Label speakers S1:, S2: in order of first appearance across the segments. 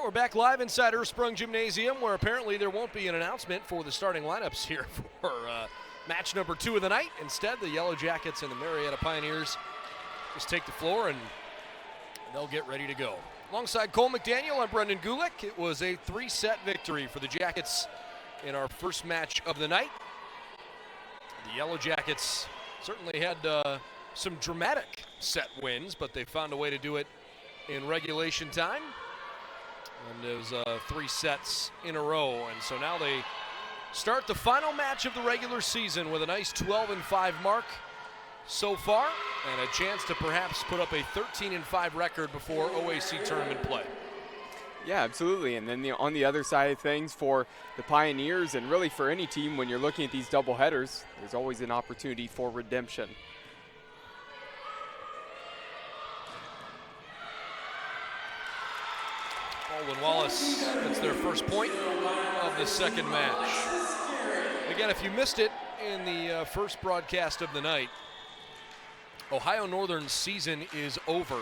S1: we're back live inside Ursprung Gymnasium, where apparently there won't be an announcement for the starting lineups here for match number 2 of the night. Instead, the Yellow Jackets and the Marietta Pioneers just take the floor and they'll get ready to go. Alongside Cole McDaniel, I'm Brendan Gulick. It was a 3-set victory for the Jackets in our first match of the night. The Yellow Jackets certainly had some dramatic set wins, but they found a way to do it in regulation time. And it was 3 sets in a row. And so now they start the final match of the regular season with a nice 12-5 mark so far, and a chance to perhaps put up a 13-5 record before OAC tournament play.
S2: Yeah, absolutely. And then on the other side of things for the Pioneers, and really for any team, when you're looking at these doubleheaders, there's always an opportunity for redemption.
S1: Baldwin Wallace gets their first point of the second match. Again, if you missed it in the first broadcast of the night, Ohio Northern's season is over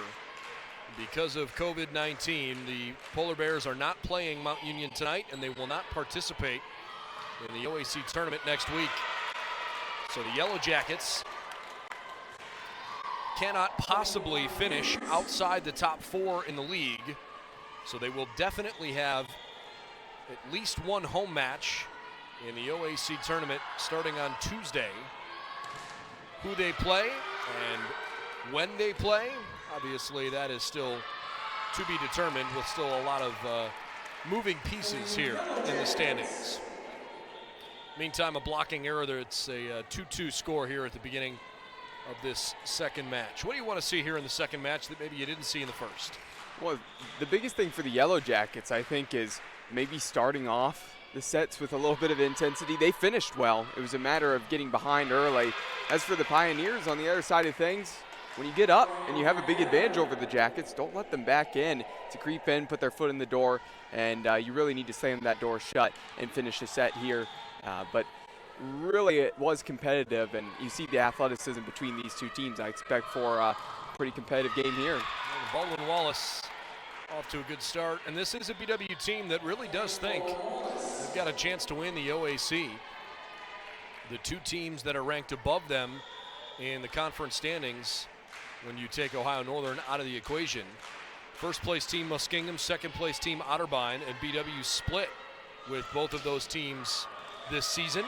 S1: because of COVID-19. The Polar Bears are not playing Mount Union tonight, and they will not participate in the OAC tournament next week. So the Yellow Jackets cannot possibly finish outside the top 4 in the league. So they will definitely have at least one home match in the OAC tournament starting on Tuesday. Who they play and when they play, obviously that is still to be determined, with still a lot of moving pieces here in the standings. Meantime, a blocking error there. It's a 2-2 score here at the beginning of this second match. What do you want to see here in the second match that maybe you didn't see in the first?
S2: Well, the biggest thing for the Yellow Jackets, I think, is maybe starting off the sets with a little bit of intensity. They finished well. It was a matter of getting behind early. As for the Pioneers, on the other side of things, when you get up and you have a big advantage over the Jackets, don't let them back in to creep in, put their foot in the door, and you really need to slam that door shut and finish the set here. But really, it was competitive, and you see the athleticism between these two teams. I expect for a pretty competitive game here.
S1: Baldwin Wallace off to a good start, and this is a BW team that really does think they've got a chance to win the OAC. The two teams that are ranked above them in the conference standings, when you take Ohio Northern out of the equation, first place team Muskingum, second place team Otterbein, and BW split with both of those teams this season.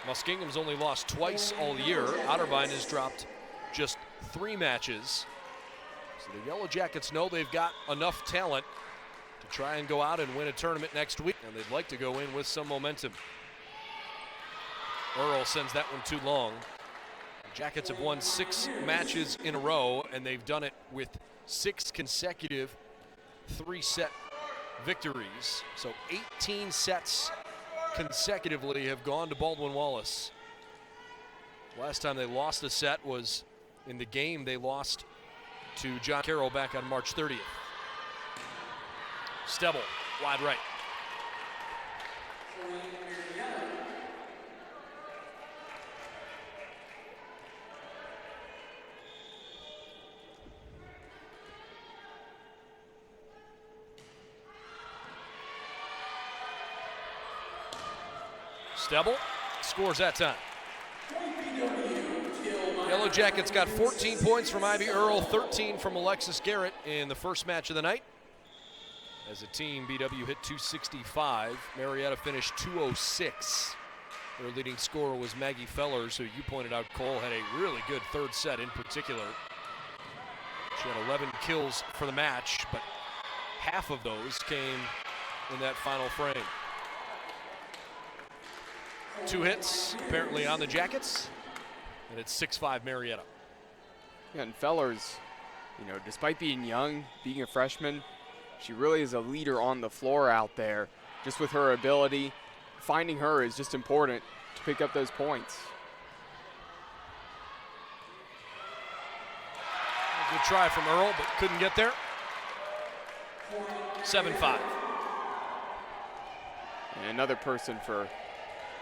S1: Muskingum's only lost twice all year. Otterbein has dropped just 3 matches. So the Yellow Jackets know they've got enough talent to try and go out and win a tournament next week, and they'd like to go in with some momentum. Earl sends that one too long. The Jackets have won 6 matches in a row, and they've done it with 6 consecutive 3-set victories. So 18 sets consecutively have gone to Baldwin Wallace. Last time they lost a set was in the game they lost to John Carroll back on March 30th. Stebble, wide right. Stebble scores that time. Yellow Jackets got 14 points from Ivy Earl, 13 from Alexis Garrett in the first match of the night. As a team, BW hit 265. Marietta finished 206. Their leading scorer was Maggie Fellers, who you pointed out, Cole, had a really good third set in particular. She had 11 kills for the match, but half of those came in that final frame. 2 hits, apparently, on the Jackets, and it's 6-5 Marietta.
S2: Yeah, and Fellers, you know, despite being young, being a freshman, she really is a leader on the floor out there. Just with her ability, finding her is just important to pick up those points.
S1: A good try from Earl, but couldn't get there. 7-5.
S2: And another person for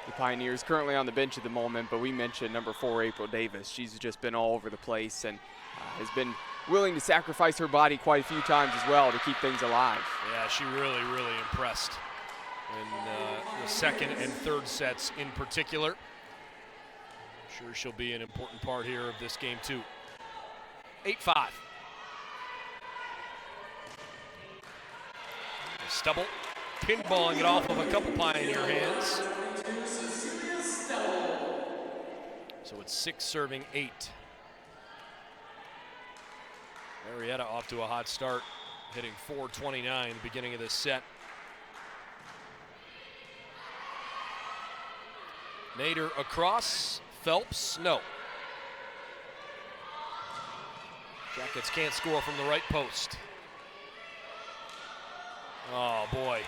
S2: the Pioneers currently on the bench at the moment, but we mentioned number 4, April Davis. She's just been all over the place and has been willing to sacrifice her body quite a few times as well to keep things alive.
S1: Yeah, she really, really impressed in the second and third sets in particular. I'm sure she'll be an important part here of this game too. 8-5. Stubble pinballing it off of a couple Pioneer hands. So it's 6 serving 8. Marietta off to a hot start, hitting .429 at the beginning of this set. Nader across, Phelps, no. Jackets can't score from the right post. Oh boy.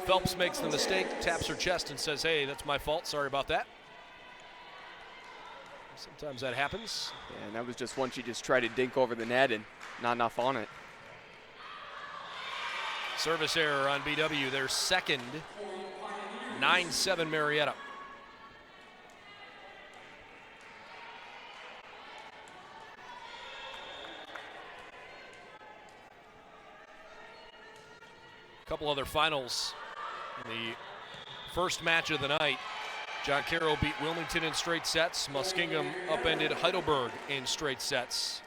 S1: Phelps makes the mistake, taps her chest and says, hey, that's my fault, sorry about that. Sometimes that happens.
S2: Yeah, and that was just one she just tried to dink over the net and not enough on it.
S1: Service error on BW, their second. 9-7 Marietta. A couple other finals in the first match of the night. John Carroll beat Wilmington in straight sets. Muskingum upended Heidelberg in straight sets.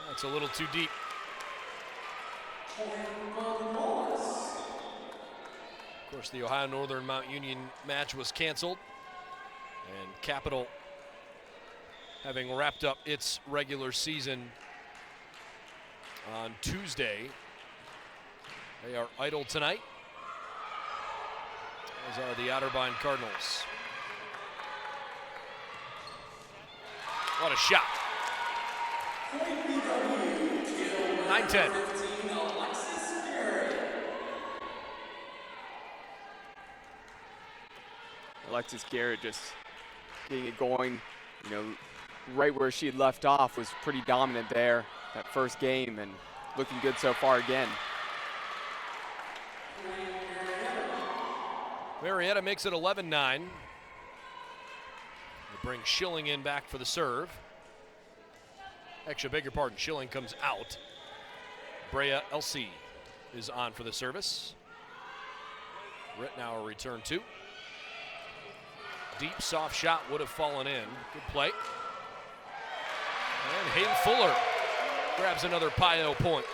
S1: That's a little too deep. Of course, the Ohio Northern Mount Union match was canceled, and Capital, having wrapped up its regular season on Tuesday, they are idle tonight, as are the Otterbein Cardinals. What a shot. 9-10.
S2: Alexis Garrett just getting it going, right where she had left off, was pretty dominant there that first game and looking good so far again.
S1: Marietta makes it 11-9. They bring Schilling in back for the serve. Actually, I beg your pardon, Schilling comes out. Brea LC is on for the service. Rittenauer return 2. Deep, soft shot would have fallen in. Good play. And Haley Fuller grabs another Pio point.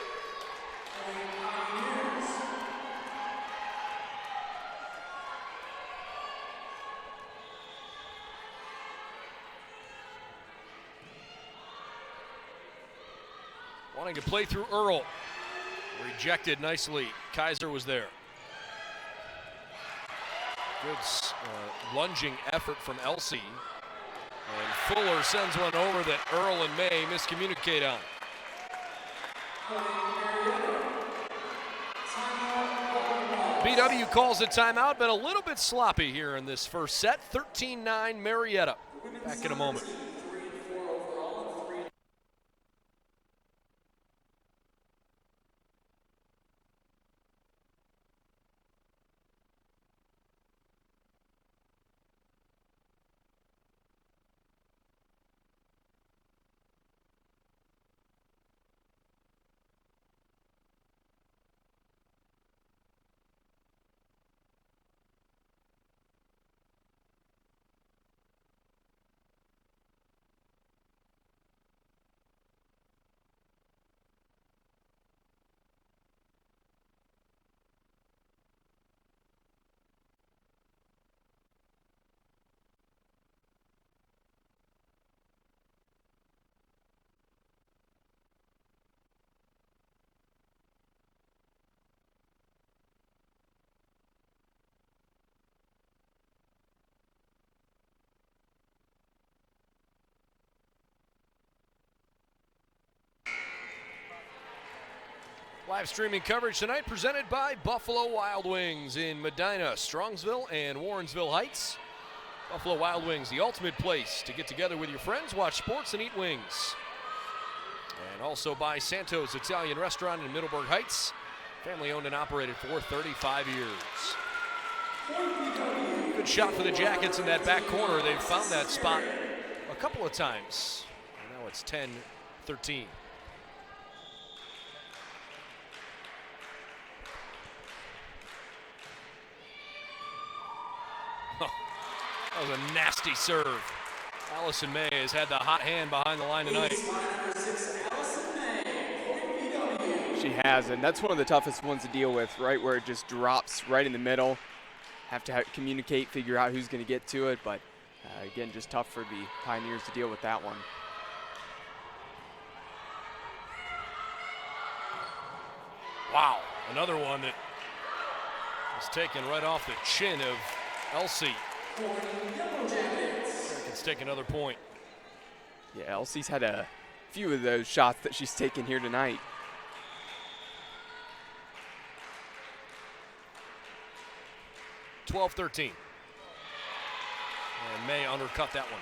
S1: Wanting to play through Earl. Rejected nicely. Kaiser was there. Good lunging effort from Elsie. And Fuller sends one over that Earl and May miscommunicate on. BW calls a timeout. Been a little bit sloppy here in this first set. 13-9 Marietta. Back in a moment. Live streaming coverage tonight presented by Buffalo Wild Wings in Medina, Strongsville, and Warrensville Heights. Buffalo Wild Wings, the ultimate place to get together with your friends, watch sports, and eat wings. And also by Santos Italian Restaurant in Middleburg Heights, Family owned and operated for 35 years. Good shot for the Jackets in that back corner. They've found that spot a couple of times. And now it's 10-13. That was a nasty serve. Allison May has had the hot hand behind the line tonight.
S2: She has, and that's one of the toughest ones to deal with, right where it just drops right in the middle. Have to communicate, figure out who's going to get to it, but again, just tough for the Pioneers to deal with that one.
S1: Wow, another one that was taken right off the chin of Elsie. Let's take another point.
S2: Yeah, Elsie's had a few of those shots that she's taken here tonight.
S1: (12-13). And May undercut that one.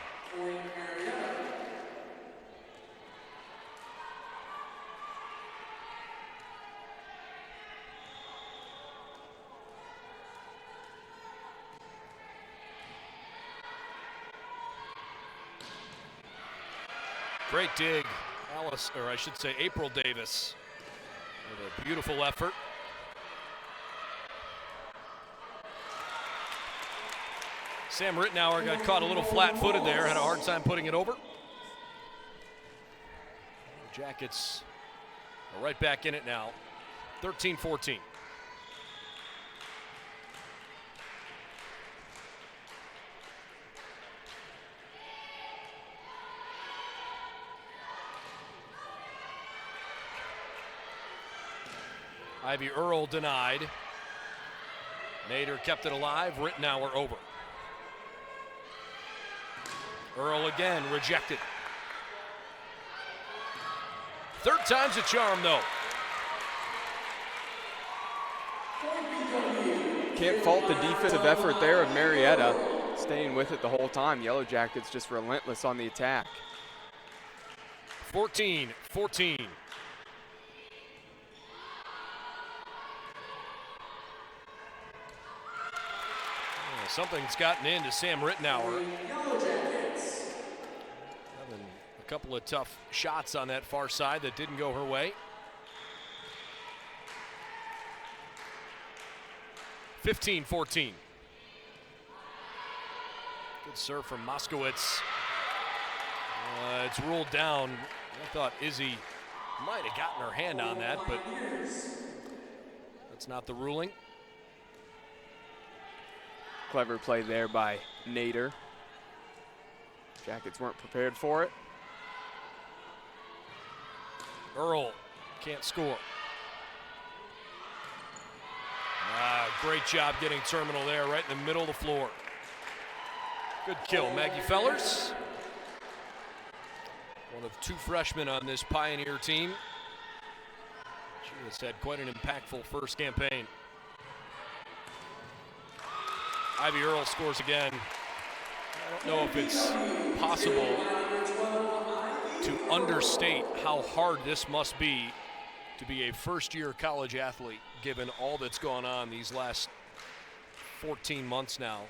S1: Great dig, Alice, or I should say April Davis, with a beautiful effort. Sam Rittenauer got caught a little flat-footed there, had a hard time putting it over. The Jackets are right back in it now, 13-14. Ivy Earl denied. Nader kept it alive, Rittenauer over. Earl again rejected. Third time's a charm though.
S2: Can't fault the defensive effort there of Marietta, staying with it the whole time. Yellow Jackets just relentless on the attack.
S1: 14-14. Something's gotten into Sam Rittenauer. Having a couple of tough shots on that far side that didn't go her way. 15-14. Good serve from Moskowitz. It's ruled down. I thought Izzy might have gotten her hand on that, but that's not the ruling.
S2: Clever play there by Nader. Jackets weren't prepared for it.
S1: Earl can't score. Great job getting terminal there, right in the middle of the floor. Good kill, Maggie Fellers. One of two freshmen on this Pioneer team. She has had quite an impactful first campaign. Ivy Earl scores again. I don't know if it's possible to understate how hard this must be to be a first-year college athlete, given all that's gone on these last 14 months now.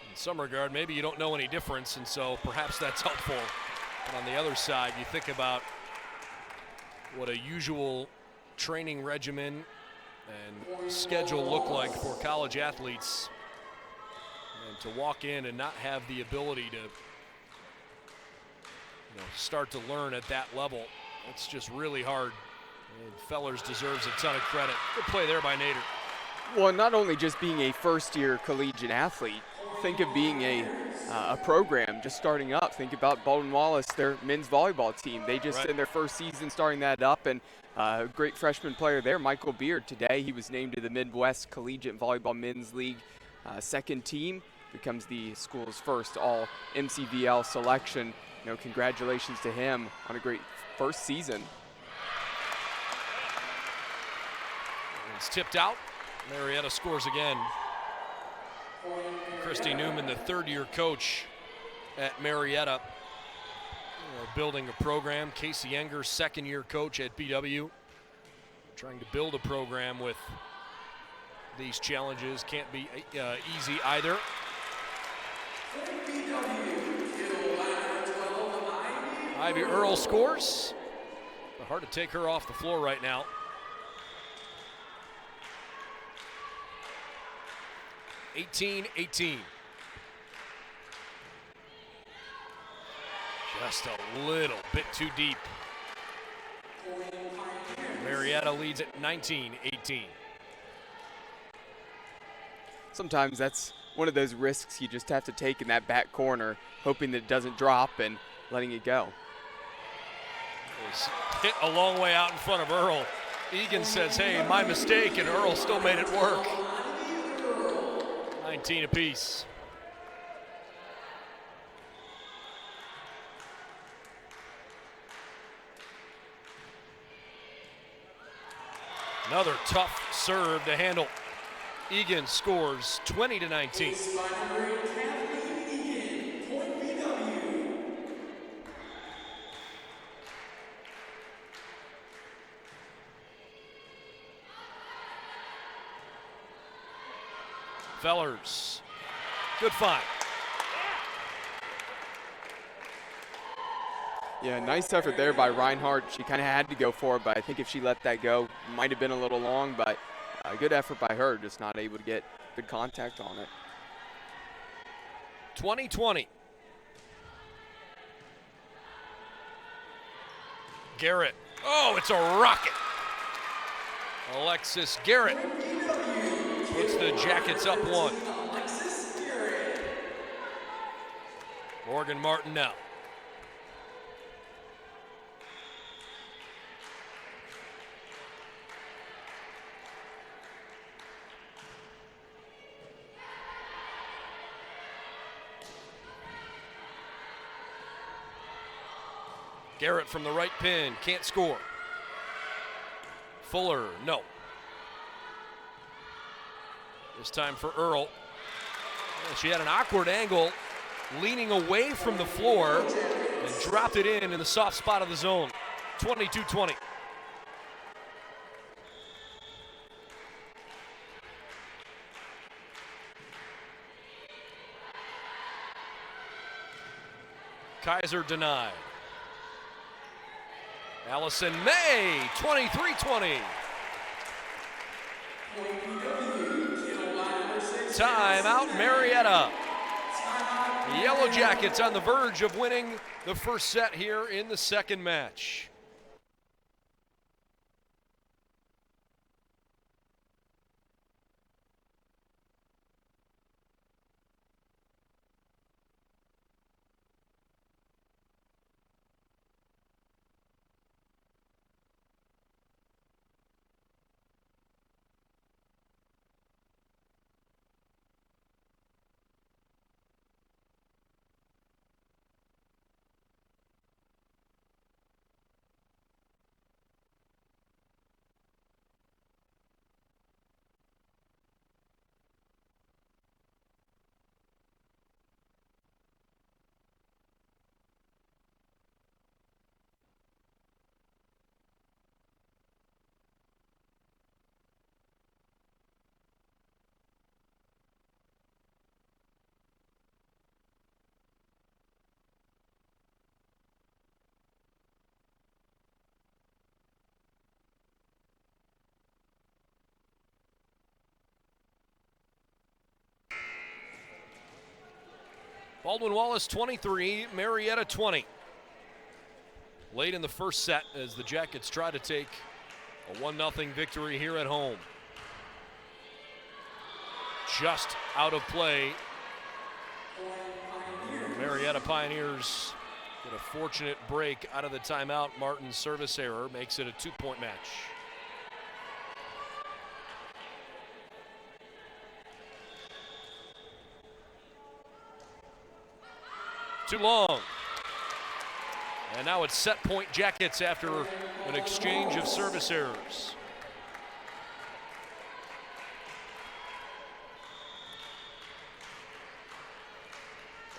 S1: In some regard, maybe you don't know any difference, and so perhaps that's helpful. But on the other side, you think about what a usual training regimen and schedule look like for college athletes, and to walk in and not have the ability to start to learn at that level, it's just really hard. And Fellers deserves a ton of credit. Good play there by Nader.
S2: Well, not only just being a first-year collegiate athlete, think of being a program just starting up. Think about Baldwin Wallace, their men's volleyball team. They just in their first season starting that up, and a great freshman player there, Michael Beard. Today he was named to the Midwest Collegiate Volleyball Men's League second team. Becomes the school's first all MCVL selection. Congratulations to him on a great first season.
S1: It's tipped out. Marietta scores again. Christy Newman, the third-year coach at Marietta, building a program. Casey Enger, second-year coach at BW. Trying to build a program with these challenges can't be easy either. Ivy Earl scores. But hard to take her off the floor right now. (18-18). Just a little bit too deep. Marietta leads at 19-18.
S2: Sometimes that's one of those risks you just have to take in that back corner, hoping that it doesn't drop and letting it go.
S1: It was hit a long way out in front of Earl. Egan says, hey, my mistake, and Earl still made it work. 19 apiece. Another tough serve to handle. Egan scores 20-19. Fellers, good find.
S2: Yeah, nice effort there by Reinhardt. She kind of had to go for it, but I think if she let that go, might have been a little long, but a good effort by her, just not able to get good contact on it.
S1: 20-20. Garrett. Oh, it's a rocket. Alexis Garrett puts the Jackets up one. Morgan Martin now. Garrett from the right pin, can't score. Fuller, no. This time for Earl. She had an awkward angle, leaning away from the floor, and dropped it in the soft spot of the zone. 22-20. Kaiser denied. Allison May, 23-20. Timeout, Marietta. The Yellow Jackets on the verge of winning the first set here in the second match. Baldwin Wallace 23, Marietta 20. Late in the first set as the Jackets try to take a 1-0 victory here at home. Just out of play. Marietta Pioneers get a fortunate break out of the timeout. Martin's service error makes it a 2-point match. Too long. And now it's set point Jackets after an exchange of service errors.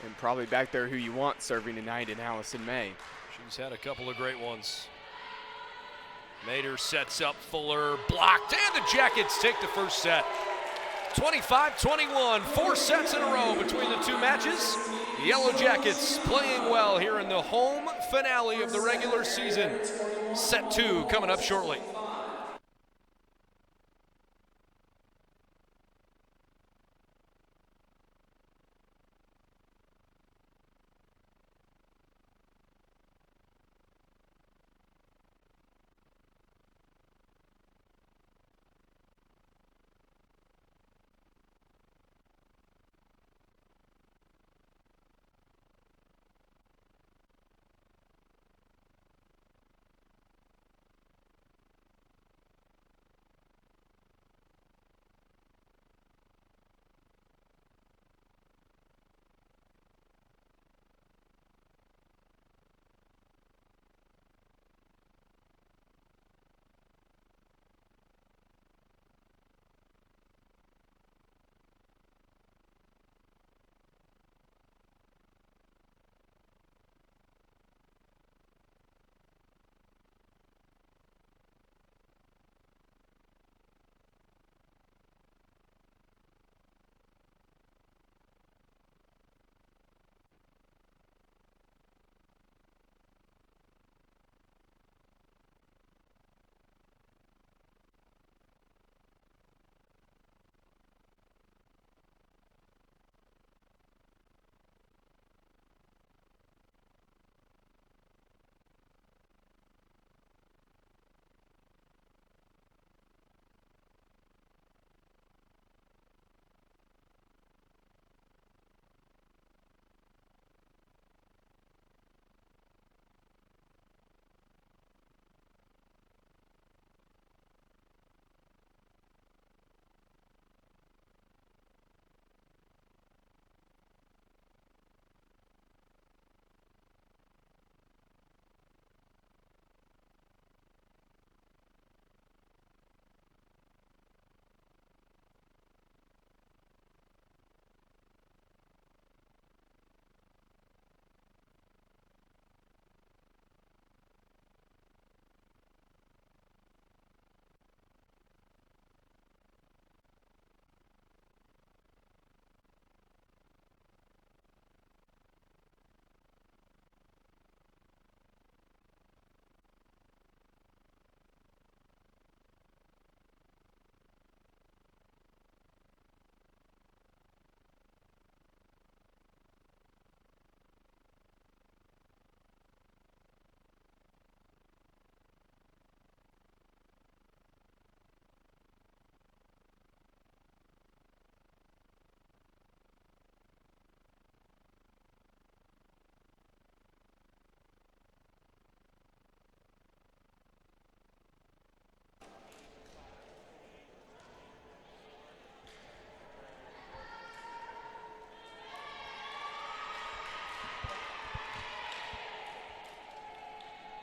S2: And probably back there who you want serving tonight in Allison May.
S1: She's had a couple of great ones. Mater sets up Fuller, blocked, and the Jackets take the first set. 25-21, 4 sets in a row between the two matches. The Yellow Jackets playing well here in the home finale of the regular season. Set 2 coming up shortly.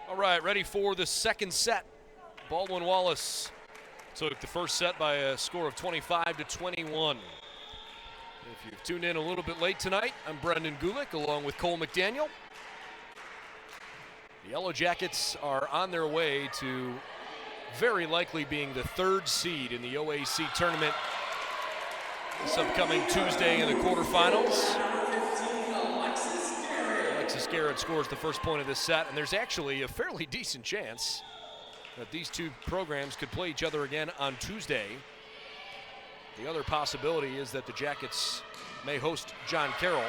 S1: All right, ready for the second set. Baldwin Wallace took the first set by a score of 25-21. If you've tuned in a little bit late tonight, I'm Brendan Gulick along with Cole McDaniel. The Yellow Jackets are on their way to very likely being the third seed in the OAC tournament this upcoming Tuesday in the quarterfinals. Alexis Garrett scores the first point of this set, and there's actually a fairly decent chance that these two programs could play each other again on Tuesday. The other possibility is that the Jackets may host John Carroll.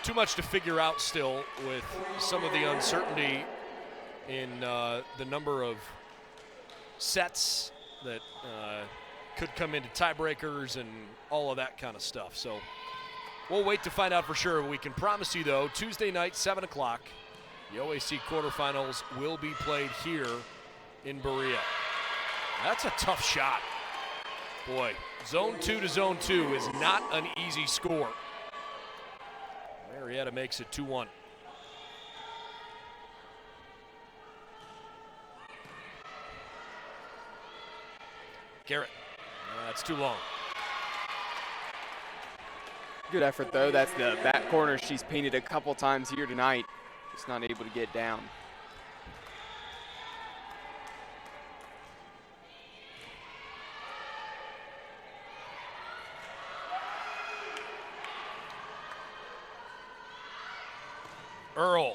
S1: Too much to figure out still with some of the uncertainty in the number of sets that could come into tiebreakers and all of that kind of stuff. So we'll wait to find out for sure. We can promise you, though, Tuesday night, 7 o'clock, the OAC quarterfinals will be played here in Berea. That's a tough shot. Boy, zone 2 to zone 2 is not an easy score. Marietta makes it 2-1. Garrett, that's too long.
S2: Good effort, though. That's the back corner she's painted a couple times here tonight. Just not able to get down.
S1: Earl.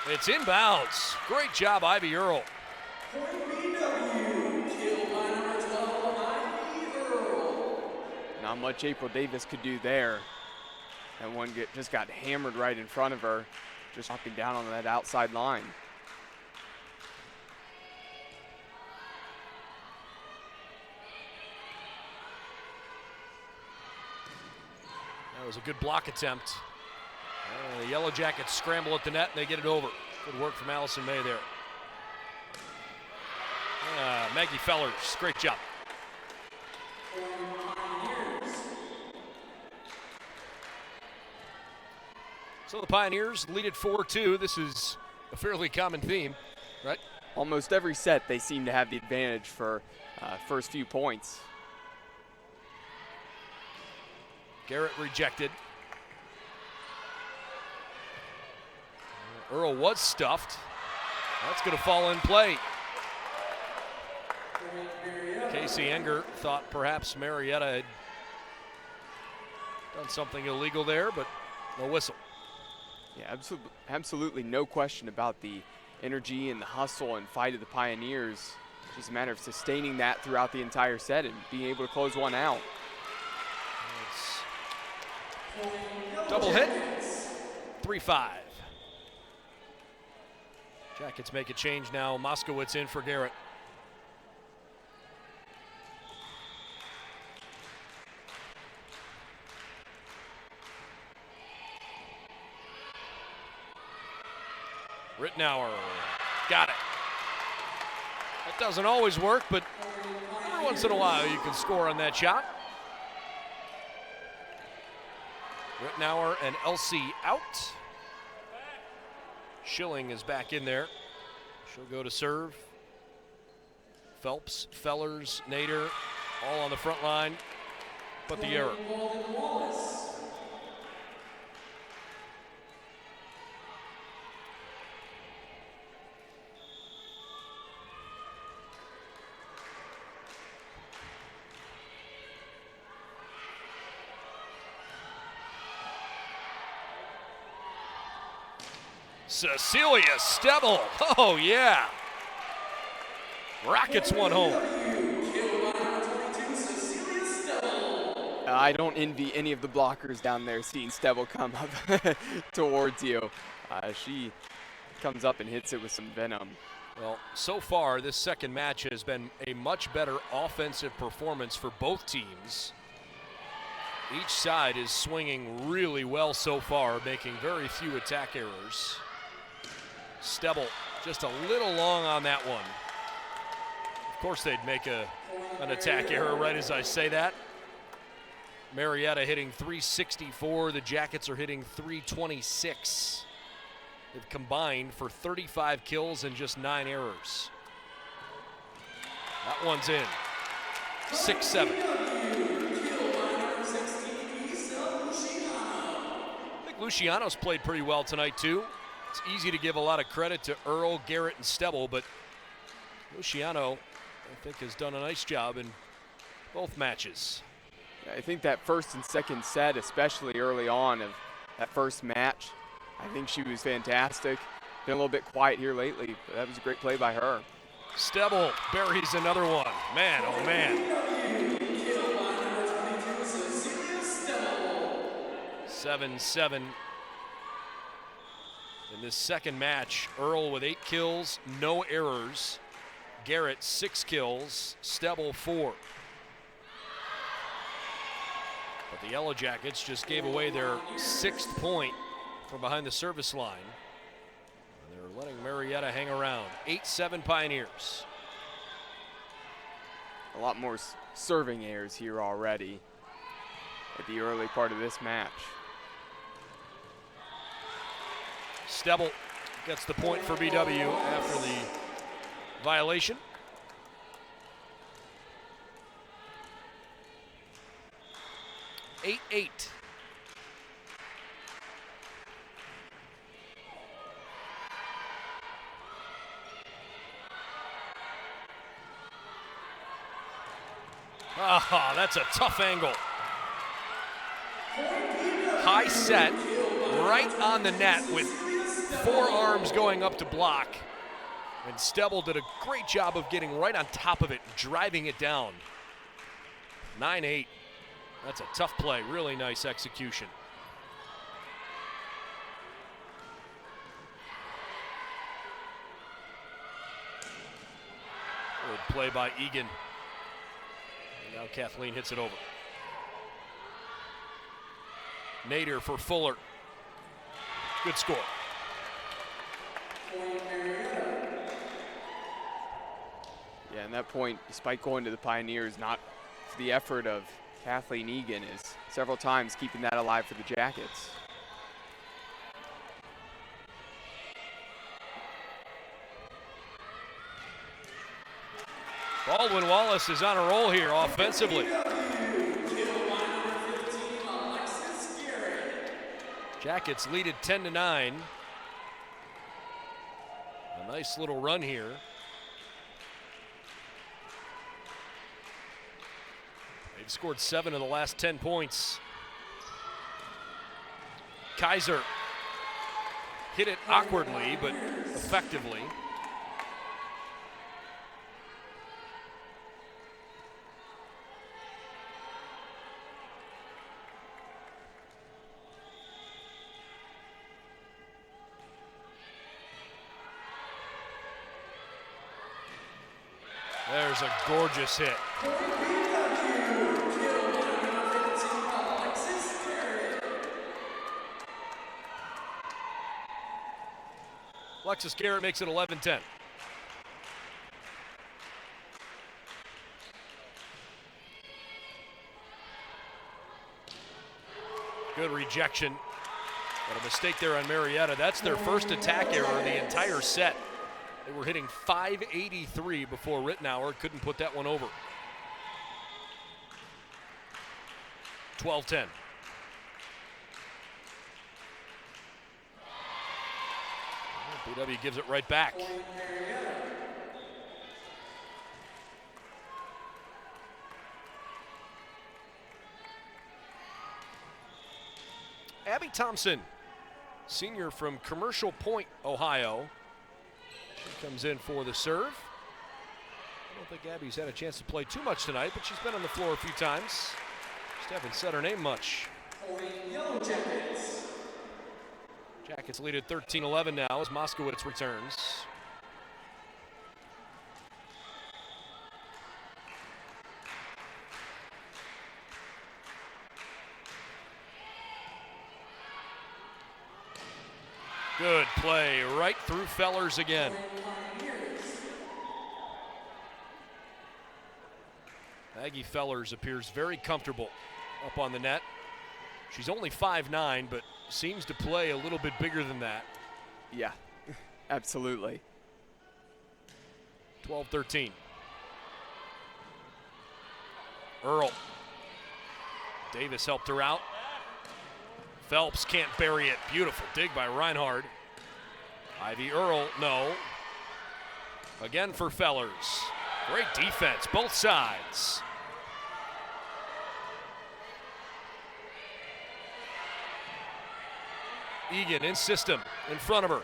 S1: It's inbounds. Great job, Ivy Earl.
S2: Not much April Davis could do there. That one just got hammered right in front of her, just dropping down on that outside line.
S1: That was a good block attempt. The Yellow Jackets scramble at the net and they get it over. Good work from Allison May there. Maggie Fellers, great job. So the Pioneers lead at 4-2. This is a fairly common theme, right?
S2: Almost every set they seem to have the advantage for first few points.
S1: Garrett rejected. Earl was stuffed. That's going to fall in play. Casey Enger thought perhaps Marietta had done something illegal there, but no whistle.
S2: Yeah, absolutely no question about the energy and the hustle and fight of the Pioneers. It's just a matter of sustaining that throughout the entire set and being able to close one out.
S1: Double hit, 3-5. Jackets make a change now. Moskowitz in for Garrett. Rittenauer, got it. That doesn't always work, but every once in a while you can score on that shot. Rittenauer and Elsie out. Schilling is back in there. She'll go to serve. Phelps, Fellers, Nader, all on the front line, but the error. Cecilia Stebble, oh yeah. Rockets one home.
S2: I don't envy any of the blockers down there seeing Stebble come up towards you. She comes up and hits it with some venom.
S1: Well, so far this second match has been a much better offensive performance for both teams. Each side is swinging really well so far, making very few attack errors. Stebble just a little long on that one. Of course they'd make an attack error right as I say that. Marietta hitting 364, the Jackets are hitting 326. They've combined for 35 kills and just 9 errors. That one's in. 6-7. I think Luciano's played pretty well tonight too. It's easy to give a lot of credit to Earl, Garrett, and Stebble, but Luciano, I think, has done a nice job in both matches.
S2: I think that first and second set, especially early on of that first match, I think she was fantastic. Been a little bit quiet here lately, but that was a great play by her.
S1: Stebble buries another one. Man, oh man. 7-7. In this second match, Earl with 8 kills, no errors. Garrett 6 kills, Stebble 4. But the Yellow Jackets just gave away their 6th point from behind the service line. And they're letting Marietta hang around. 8-7 Pioneers.
S2: A lot more serving errors here already at the early part of this match.
S1: Stebble gets the point for BW after the violation. Eight. Ah, that's a tough angle. High set, right on the net with Forearms going up to block. And Stebble did a great job of getting right on top of it and driving it down. 9-8. That's a tough play. Really nice execution. Good play by Egan. And now Kathleen hits it over. Nader for Fuller. Good score.
S2: Yeah, and that point, despite going to the Pioneers, not for the effort of Kathleen Egan, is several times keeping that alive for the Jackets.
S1: Baldwin Wallace is on a roll here offensively. Jackets lead it 10-9. A nice little run here. They've scored 7 of the last 10 points. Kaiser hit it awkwardly, but effectively. There's a gorgeous hit. Alexis Garrett makes it 11-10. Good rejection. But a mistake there on Marietta. That's their first attack error of the entire set. They were hitting .583 before Rittenauer. Couldn't put that one over. 12-10. BW gives it right back. Abby Thompson, senior from Commercial Point, Ohio. She comes in for the serve. I don't think Abby's had a chance to play too much tonight, but she's been on the floor a few times. Just haven't said her name much.
S3: Yellow Jackets.
S1: Jackets lead at 13-11 now as Moskowitz returns. Good play right through Fellers again. Maggie Fellers appears very comfortable up on the net. She's only 5'9", but seems to play a little bit bigger than that.
S2: Yeah, absolutely.
S1: 12-13. Earl. Davis helped her out. Phelps can't bury it. Beautiful dig by Reinhard. Ivy Earl, no. Again for Fellers. Great defense, both sides. Egan in system, in front of her.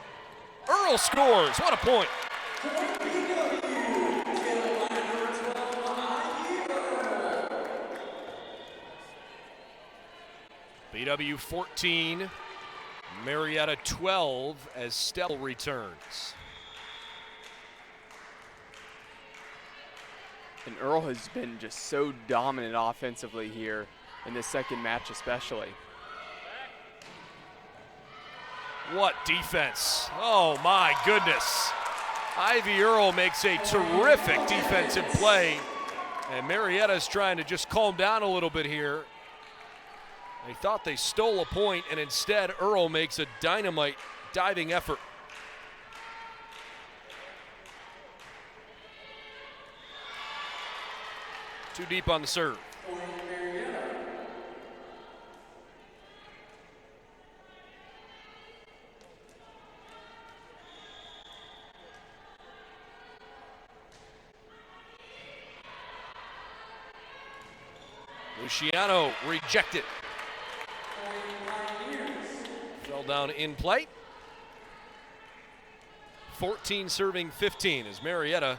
S1: Earl scores, what a point. BW 14, Marietta 12 as Stell returns.
S2: And Earl has been just so dominant offensively here in this second match especially.
S1: What defense. Oh my goodness. Ivy Earl makes a terrific defensive play. And Marietta's trying to just calm down a little bit here. They thought they stole a point, and instead Earl makes a dynamite diving effort. Too deep on the serve. Luciano rejected. Fell down in play. 14 serving 15 as Marietta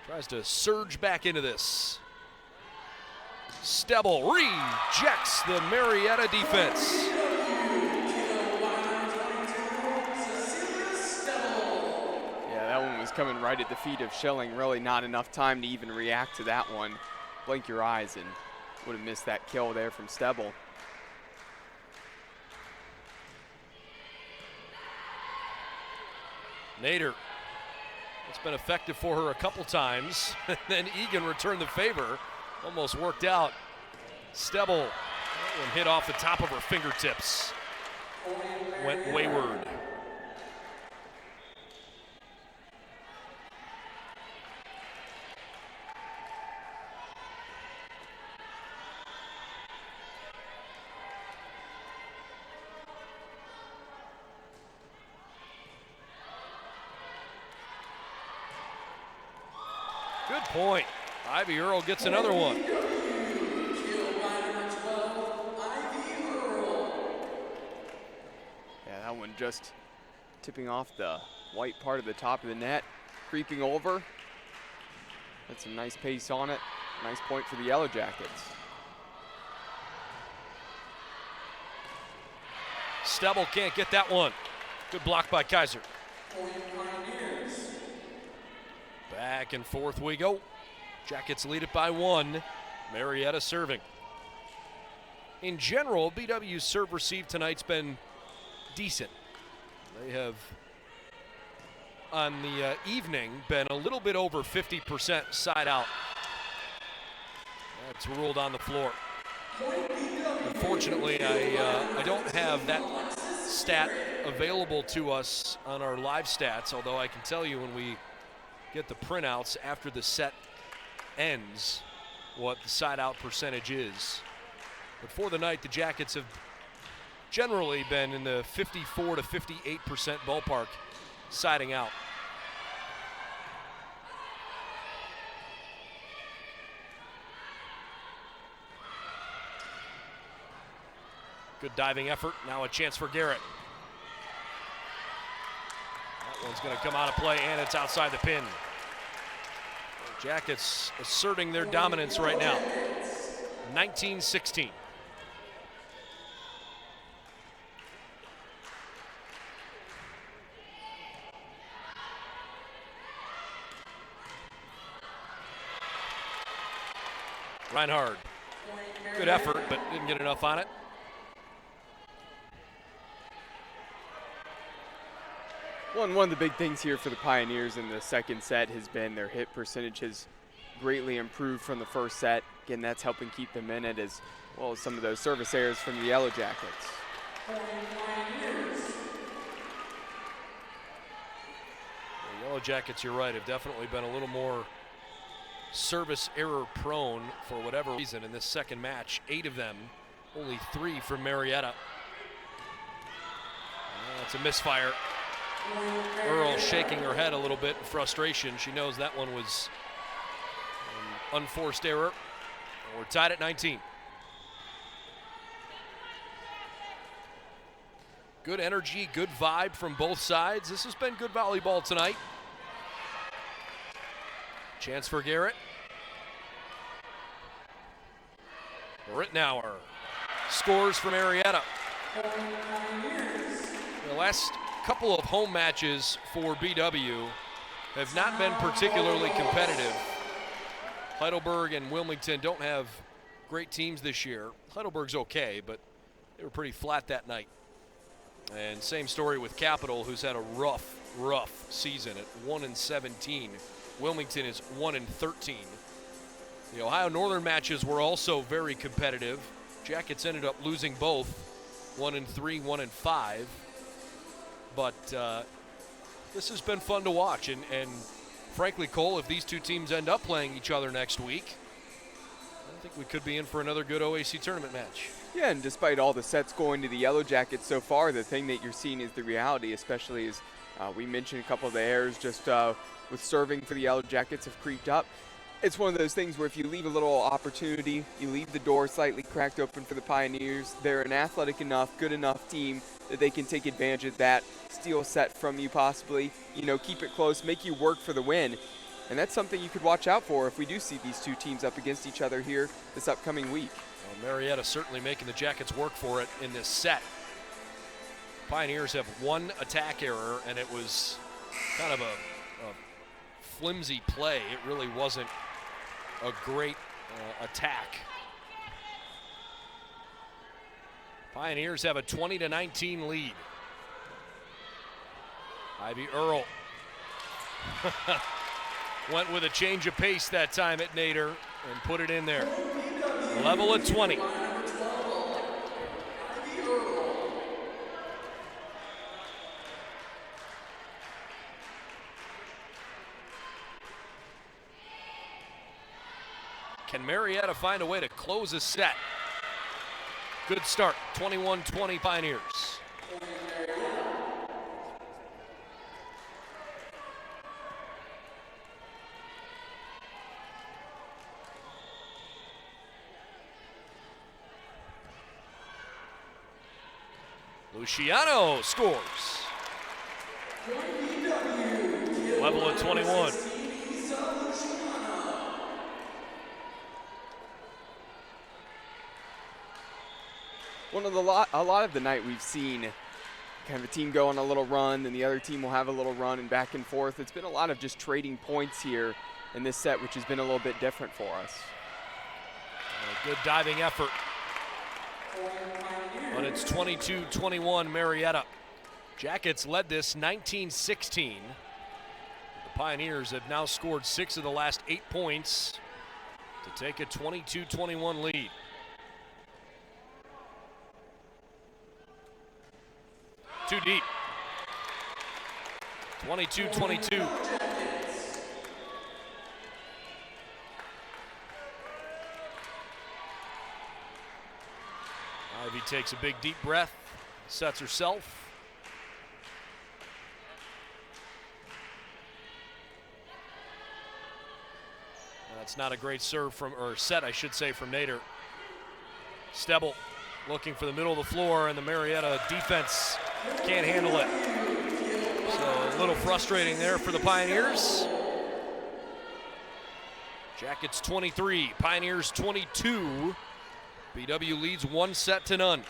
S1: tries to surge back into this. Stebel rejects the Marietta defense.
S2: Yeah, that one was coming right at the feet of Schilling. Really not enough time to even react to that one. Blink your eyes and would have missed that kill there from Stebel.
S1: Nader, it's been effective for her a couple times. Then Egan returned the favor. Almost worked out. Stebel, and hit off the top of her fingertips. Went wayward. Good point. Ivy Earl gets another one.
S2: Yeah, that one just tipping off the white part of the top of the net, creeping over. That's some nice pace on it. Nice point for the Yellow Jackets.
S1: Stebel can't get that one. Good block by Kaiser. Back and forth we go. Jackets lead it by 1. Marietta serving. In general, BW's serve receive tonight's been decent. They have, on the evening, been a little bit over 50% side out. That's ruled on the floor. Unfortunately, I don't have that stat available to us on our live stats, although I can tell you when we get the printouts after the set ends what the side out percentage is. But for the night, the Jackets have generally been in the 54 to 58% ballpark siding out. Good diving effort. Now a chance for Garrett. That one's going to come out of play, and it's outside the pin. The Jackets asserting their dominance right now. 19-16. Reinhard. Good effort, but didn't get enough on it.
S2: One of the big things here for the Pioneers in the second set has been their hit percentage has greatly improved from the first set. Again, that's helping keep them in it as well as some of those service errors from the Yellow Jackets.
S1: The Yellow Jackets, you're right, have definitely been a little more service error prone for whatever reason in this second match. 8 of them, only 3 from Marietta. That's a misfire. Earl shaking her head a little bit in frustration. She knows that one was an unforced error. We're tied at 19. Good energy, good vibe from both sides. This has been good volleyball tonight. Chance for Garrett. Rittenauer scores for Marietta. The last couple of home matches for BW have not been particularly competitive. Heidelberg and Wilmington don't have great teams this year. Heidelberg's okay, but they were pretty flat that night. And same story with Capital, who's had a rough season at 1-17. Wilmington is 1-13. The Ohio Northern matches were also very competitive. Jackets ended up losing both, 1-3, 1-5. But this has been fun to watch. And frankly, Cole, if these two teams end up playing each other next week, I think we could be in for another good OAC tournament match.
S2: Yeah, and despite all the sets going to the Yellow Jackets so far, the thing that you're seeing is the reality, especially as we mentioned a couple of the errors just with serving for the Yellow Jackets have creeped up. It's one of those things where if you leave a little opportunity, you leave the door slightly cracked open for the Pioneers, they're an athletic enough, good enough team that they can take advantage of that, steal a set from you possibly, keep it close, make you work for the win. And that's something you could watch out for if we do see these two teams up against each other here this upcoming week.
S1: Well, Marietta certainly making the Jackets work for it in this set. Pioneers have one attack error, and it was kind of a flimsy play. It really wasn't a great attack. Pioneers have a 20-19 lead. Ivy Earl went with a change of pace that time at Nader and put it in there. Level at 20. Can Marietta find a way to close a set? Good start, 21-20 Pioneers. Luciano scores. Level at 21.
S2: A lot of the night we've seen kind of a team go on a little run, then the other team will have a little run and back and forth. It's been a lot of just trading points here in this set, which has been a little bit different for us.
S1: A good diving effort. But it's 22-21 Marietta. Jackets led this 19-16. The Pioneers have now scored 6 of the last 8 points to take a 22-21 lead. Too deep. 22-22. Ivy takes a big deep breath, sets herself. That's not a great serve or set, I should say, from Nader. Stebble looking for the middle of the floor, and the Marietta defense can't handle it. So a little frustrating there for the Pioneers. Jackets 23, Pioneers 22. BW leads 1-0.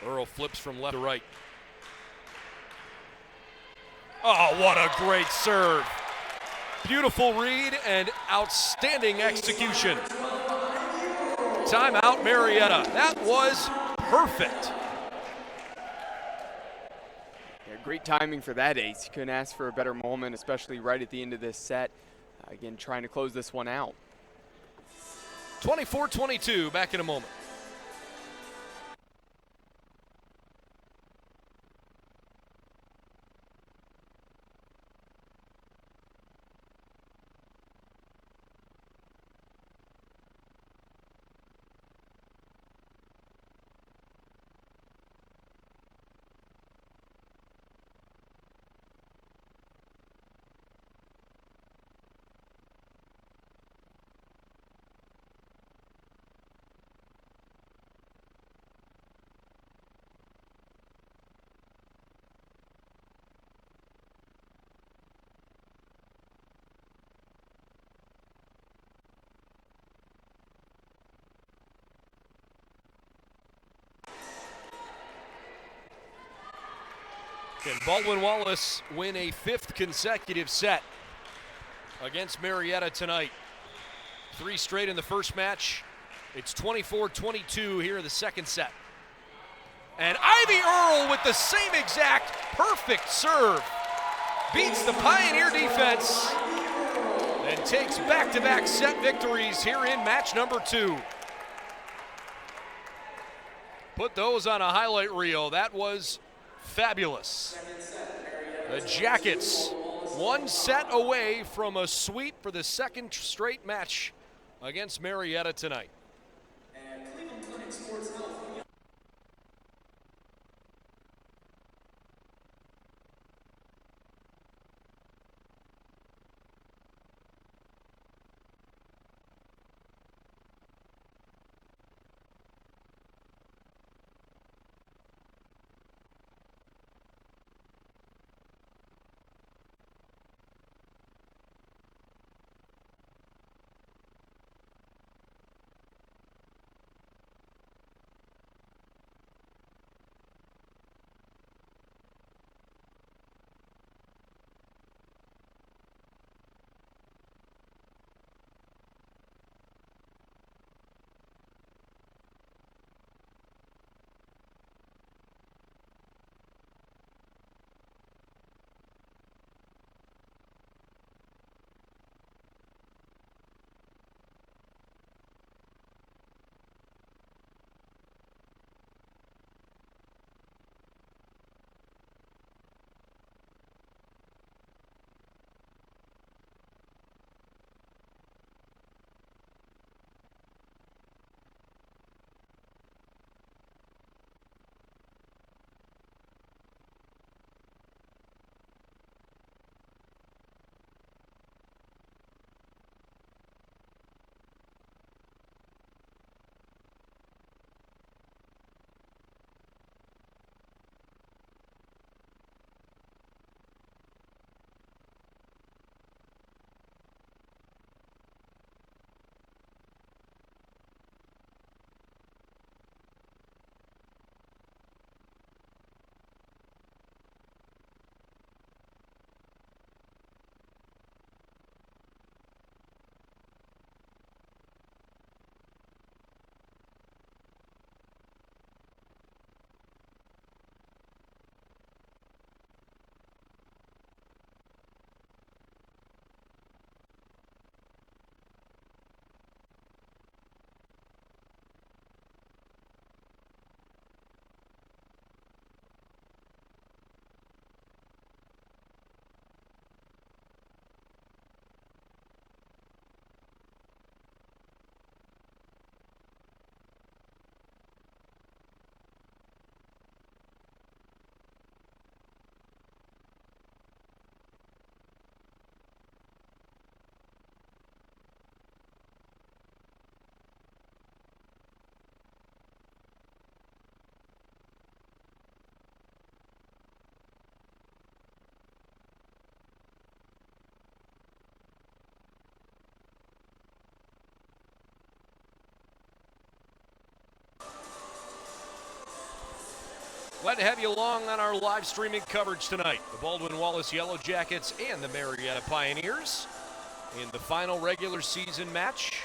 S1: Earl flips from left to right. Oh, what a great serve. Beautiful read and outstanding execution. Timeout, Marietta. That was perfect.
S2: Yeah, great timing for that ace. You couldn't ask for a better moment, especially right at the end of this set. Again, trying to close this one out.
S1: 24-22, back in a moment. Can Baldwin Wallace win a 5th consecutive set against Marietta tonight? 3 straight in the first match. It's 24-22 here in the second set. And Ivy Earl with the same exact perfect serve beats the Pioneer defense and takes back-to-back set victories here in match number 2. Put those on a highlight reel. That was fabulous. The Jackets 1 set away from a sweep for the 2nd straight match against Marietta tonight. Glad to have you along on our live streaming coverage tonight. The Baldwin Wallace Yellow Jackets and the Marietta Pioneers in the final regular season match.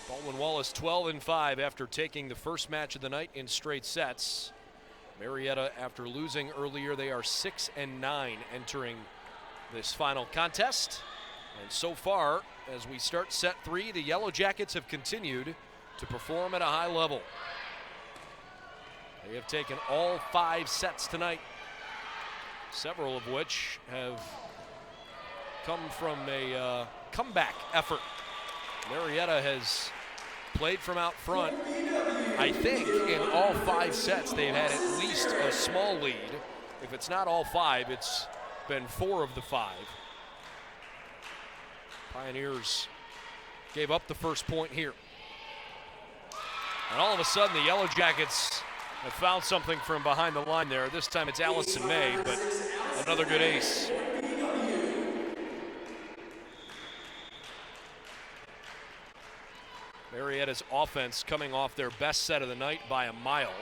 S1: Baldwin Wallace 12-5 after taking the first match of the night in straight sets. Marietta, after losing earlier, they are 6-9 entering this final contest. And so far, as we start set 3, the Yellow Jackets have continued to perform at a high level. They have taken all 5 sets tonight, several of which have come from a comeback effort. Marietta has played from out front. I think in all 5 sets they've had at least a small lead. If it's not all 5, it's been 4 of the 5. Pioneers gave up the first point here. And all of a sudden the Yellow Jackets have found something from behind the line there. This time it's Allison May, but another good ace. Marietta's offense coming off their best set of the night by a mile.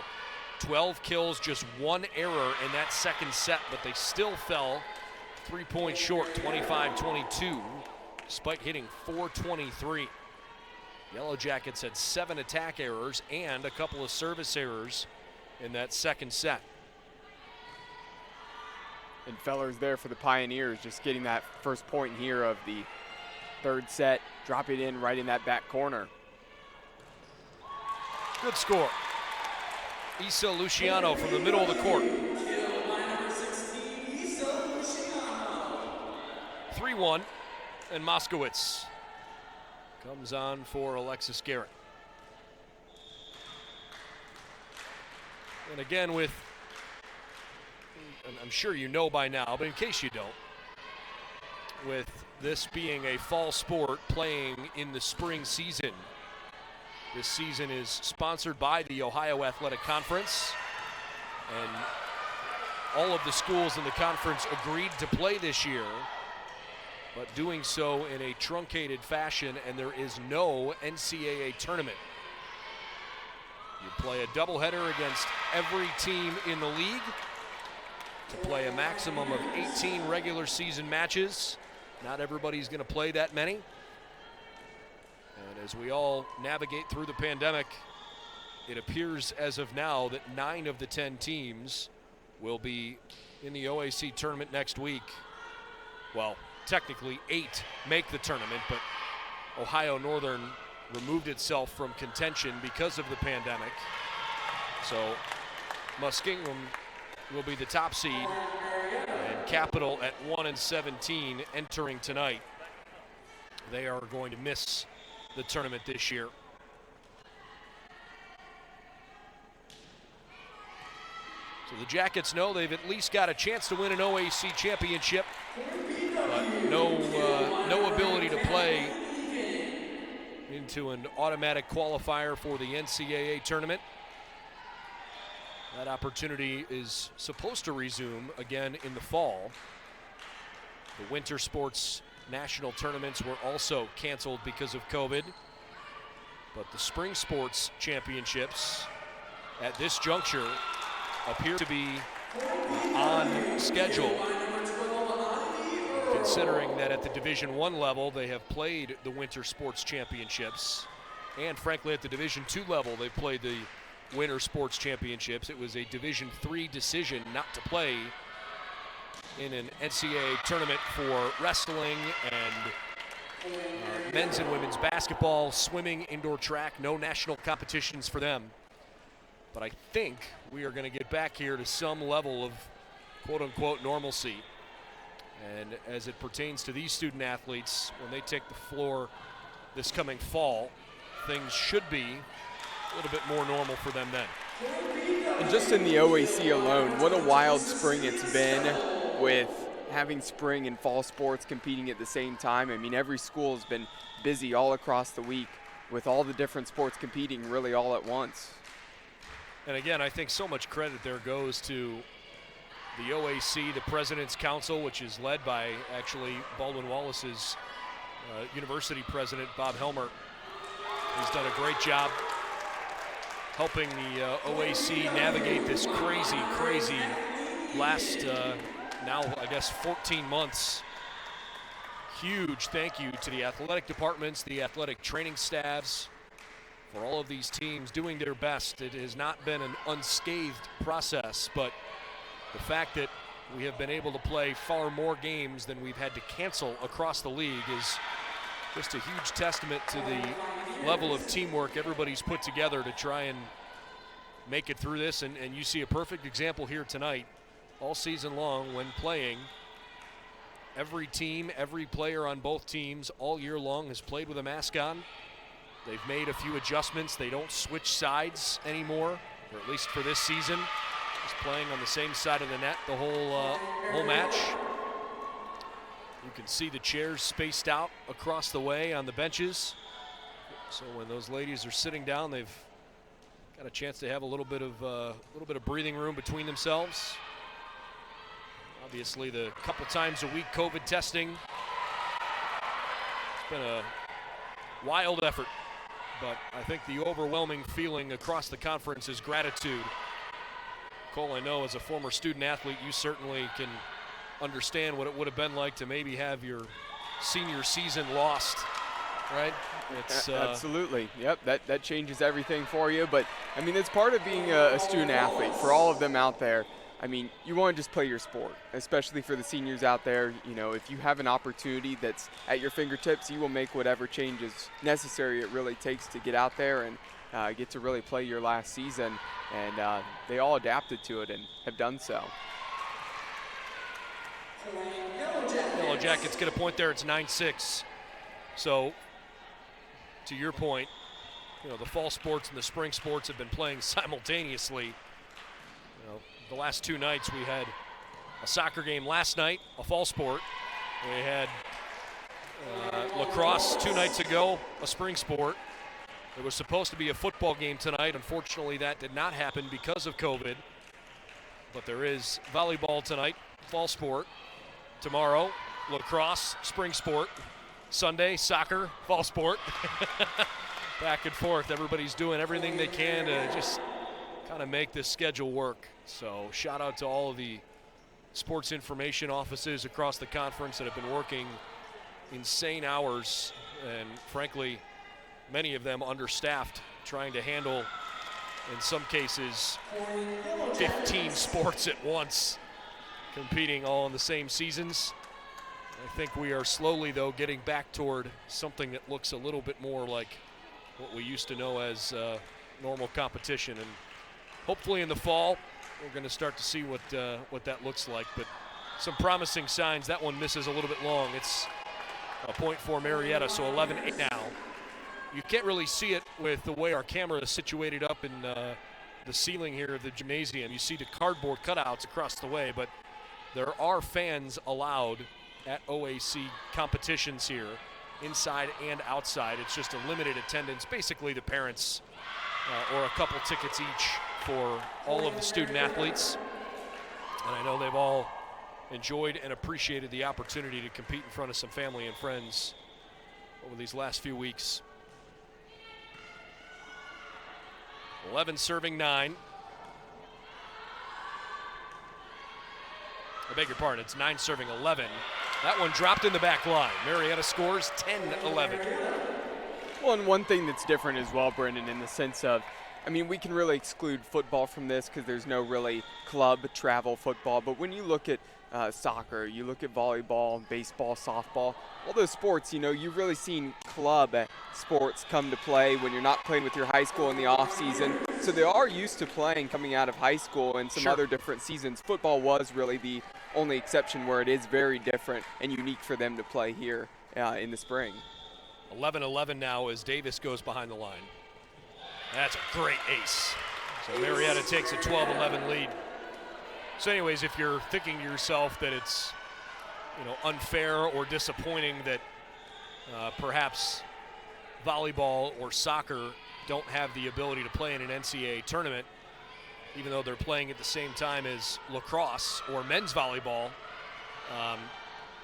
S1: 12 kills, just 1 error in that second set, but they still fell 3 points short, 25-22, despite hitting 423. Yellow Jackets had 7 attack errors and a couple of service errors in that second set.
S2: And Fellers there for the Pioneers, just getting that first point here of the third set, drop it in right in that back corner.
S1: Good score. Isa Luciano from the middle of the court. 3-1, and Moskowitz comes on for Alexis Garrett. And again with, I'm sure you know by now, but in case you don't, with this being a fall sport playing in the spring season, this season is sponsored by the Ohio Athletic Conference, and all of the schools in the conference agreed to play this year, but doing so in a truncated fashion, and there is no NCAA tournament. You play a doubleheader against every team in the league to play a maximum of 18 regular season matches. Not everybody's going to play that many. And as we all navigate through the pandemic, it appears as of now that 9 of the 10 teams will be in the OAC tournament next week. Well, technically 8 make the tournament, but Ohio Northern removed itself from contention because of the pandemic. So Muskingum will be the top seed, and Capital at 1-17 entering tonight. They are going to miss the tournament this year. So the Jackets know they've at least got a chance to win an OAC championship, but no ability to play into an automatic qualifier for the NCAA tournament. That opportunity is supposed to resume again in the fall. The winter sports national tournaments were also canceled because of COVID, but the spring sports championships at this juncture appear to be on schedule, considering that at the Division I level they have played the winter sports championships, and frankly at the Division II level they've played the winter sports championships. It was a Division III decision not to play in an NCAA tournament for wrestling and men's and women's basketball, swimming, indoor track. No national competitions for them. But I think we are going to get back here to some level of quote-unquote normalcy. And as it pertains to these student athletes, when they take the floor this coming fall, things should be a little bit more normal for them then.
S2: And just in the OAC alone, what a wild spring it's been with having spring and fall sports competing at the same time. I mean, every school has been busy all across the week with all the different sports competing really all at once.
S1: And again, I think so much credit there goes to the OAC, the President's Council, which is led by actually Baldwin Wallace's university president, Bob Helmer. He's done a great job helping the OAC navigate this crazy last, now I guess 14 months. Huge thank you to the athletic departments, the athletic training staffs, for all of these teams doing their best. It has not been an unscathed process, but the fact that we have been able to play far more games than we've had to cancel across the league is just a huge testament to the level of teamwork everybody's put together to try and make it through this. And you see a perfect example here tonight. All season long when playing, every team, every player on both teams all year long has played with a mask on. They've made a few adjustments. They don't switch sides anymore, or at least for this season. Just playing on the same side of the net the whole match. You can see the chairs spaced out across the way on the benches. So when those ladies are sitting down, they've got a chance to have a little bit of breathing room between themselves. Obviously, the couple times a week COVID testing. It's been a wild effort, but I think the overwhelming feeling across the conference is gratitude. Cole, I know as a former student athlete, you certainly can understand what it would have been like to maybe have your senior season lost, right? It's
S2: absolutely. Yep, that changes everything for you. But I mean, it's part of being a student athlete. For all of them out there, I mean, you want to just play your sport, especially for the seniors out there. You know, if you have an opportunity that's at your fingertips, you will make whatever changes necessary it really takes to get out there and get to really play your last season. And they all adapted to it and have done so.
S1: Yellow Jackets get a point there. It's 9-6. So, to your point, you know, the fall sports and the spring sports have been playing simultaneously. You know, the last two nights we had a soccer game last night, a fall sport. We had lacrosse 2 nights ago, a spring sport. There was supposed to be a football game tonight. Unfortunately, that did not happen because of COVID. But there is volleyball tonight, fall sport. Tomorrow, lacrosse, spring sport. Sunday, soccer, fall sport. Back and forth. Everybody's doing everything they can to just kind of make this schedule work. So shout out to all of the sports information offices across the conference that have been working insane hours, and frankly, many of them understaffed, trying to handle, in some cases, 15 sports at once, competing all in the same seasons. I think we are slowly, though, getting back toward something that looks a little bit more like what we used to know as normal competition. And hopefully in the fall, we're going to start to see what that looks like. But some promising signs. That one misses a little bit long. It's a point for Marietta, so 11-8 now. You can't really see it with the way our camera is situated up in the ceiling here of the gymnasium. You see the cardboard cutouts across the way, but there are fans allowed at OAC competitions here, inside and outside. It's just a limited attendance. Basically, the parents or a couple tickets each for all of the student athletes. And I know they've all enjoyed and appreciated the opportunity to compete in front of some family and friends over these last few weeks. 11 serving 9. I beg your pardon, it's 9 serving 11. That one dropped in the back line. Marietta scores 10-11.
S2: Well, and one thing that's different as well, Brendan, in the sense of, I mean, we can really exclude football from this because there's no really club travel football. But when you look at soccer, you look at volleyball, baseball, softball, all those sports, you know, you've really seen club sports come to play when you're not playing with your high school in the off season. So they are used to playing coming out of high school and some other different seasons. Football was really the only exception where it is very different and unique for them to play here in the spring.
S1: 11-11 now as Davis goes behind the line. That's a great ace. So Marietta takes a 12-11 lead. So anyways, if you're thinking to yourself that it's, you know, unfair or disappointing that perhaps volleyball or soccer don't have the ability to play in an NCAA tournament, even though they're playing at the same time as lacrosse or men's volleyball,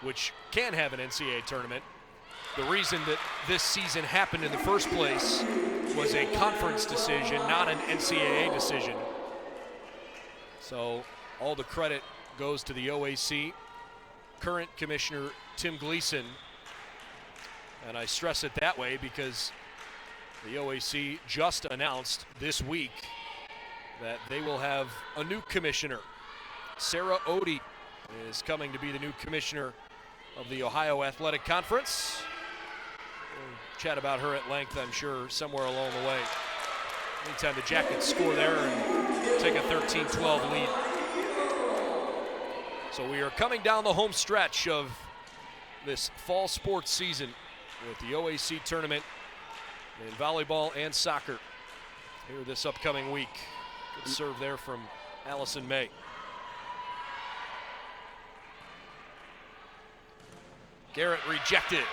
S1: which can have an NCAA tournament, the reason that this season happened in the first place was a conference decision, not an NCAA decision. So all the credit goes to the OAC, current Commissioner Tim Gleason. And I stress it that way because the OAC just announced this week that they will have a new commissioner. Sarah Odie is coming to be the new commissioner of the Ohio Athletic Conference. We'll chat about her at length, I'm sure, somewhere along the way. Anytime the Jackets score there and take a 13-12 lead. So we are coming down the home stretch of this fall sports season with the OAC tournament in volleyball and soccer here this upcoming week. Good serve there from Allison May. Garrett rejected.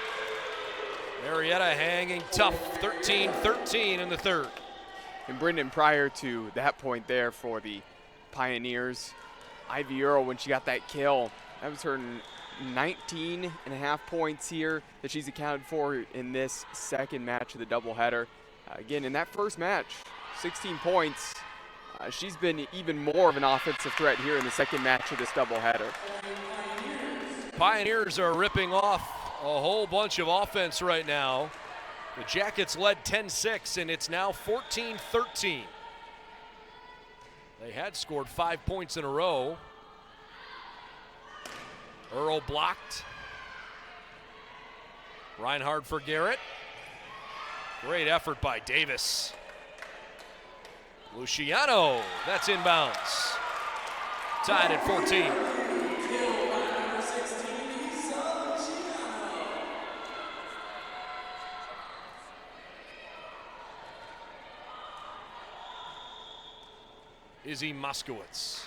S1: Marietta hanging tough, 13-13 in the third.
S2: And Brendan, prior to that point there for the Pioneers, Ivy Earl, when she got that kill, that was her 19.5 points here that she's accounted for in this second match of the doubleheader. Again, in that first match, 16 points. She's been even more of an offensive threat here in the second match of this doubleheader.
S1: Pioneers are ripping off a whole bunch of offense right now. The Jackets led 10-6, and it's now 14-13. They had scored 5 points in a row. Earl blocked. Reinhard for Garrett. Great effort by Davis. Luciano, that's inbounds. Tied at 14. Izzy Moskowitz.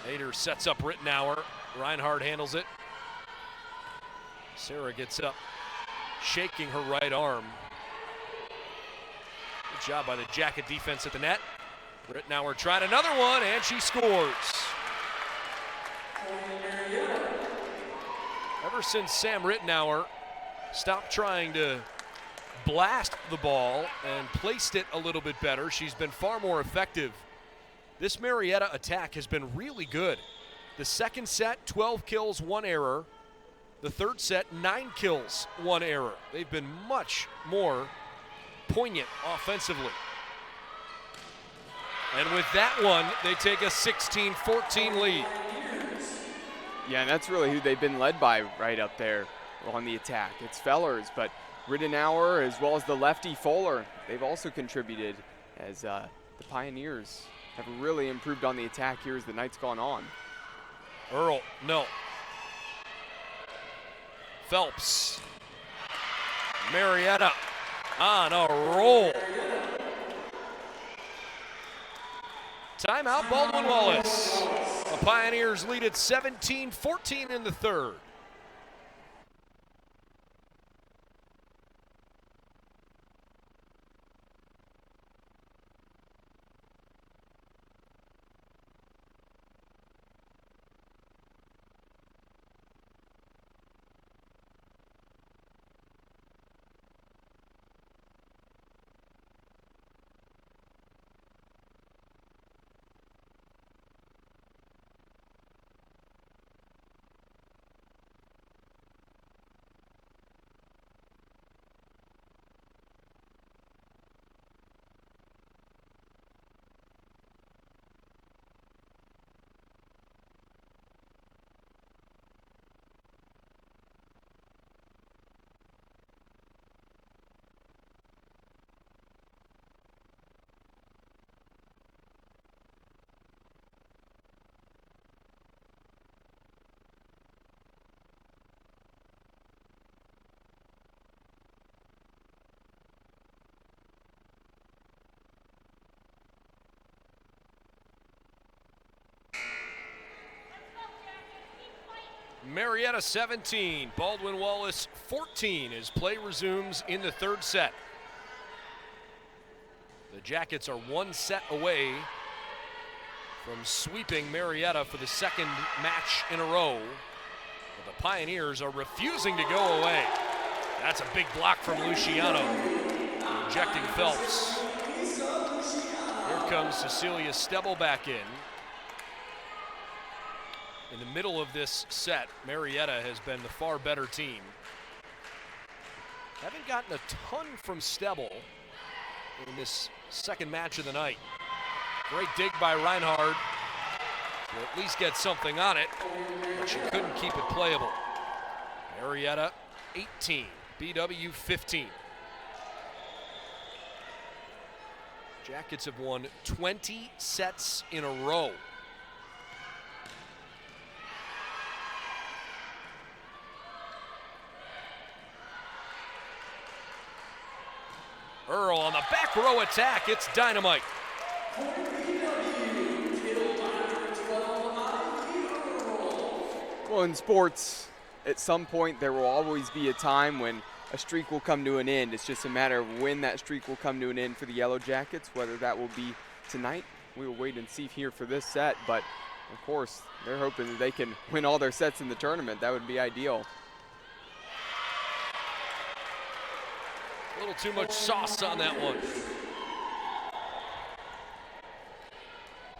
S1: Nader sets up Rittenauer. Reinhard handles it. Sarah gets up, shaking her right arm. Good job by the Jacket defense at the net. Rittenauer tried another one, and she scores. Ever since Sam Rittenauer stopped trying to blast the ball and placed it a little bit better, she's been far more effective. This Marietta attack has been really good. The second set, 12 kills, 1 error. The third set, 9 kills, 1 error. They've been much more poignant offensively. And with that one, they take a 16-14 lead.
S2: Yeah, and that's really who they've been led by right up there on the attack. It's Fellers, but Rittenauer as well as the lefty Fuller, they've also contributed as the Pioneers have really improved on the attack here as the night's gone on.
S1: Earl, no. Phelps. Marietta on a roll. Timeout, Baldwin Wallace. The Pioneers lead at 17-14 in the third. Marietta 17, Baldwin Wallace 14 as play resumes in the third set. The Jackets are 1 set away from sweeping Marietta for the second match in a row. But the Pioneers are refusing to go away. That's a big block from Luciano, rejecting Phelps. Here comes Cecilia Stebel back in. In the middle of this set, Marietta has been the far better team. Haven't gotten a ton from Stebel in this second match of the night. Great dig by Reinhard to at least get something on it, but she couldn't keep it playable. Marietta 18, BW 15. Jackets have won 20 sets in a row. Earl on the back row attack, it's dynamite.
S2: Well, in sports, at some point there will always be a time when a streak will come to an end. It's just a matter of when that streak will come to an end for the Yellow Jackets, whether that will be tonight. We will wait and see here for this set, but of course, they're hoping that they can win all their sets in the tournament. That would be ideal.
S1: A little too much sauce on that one.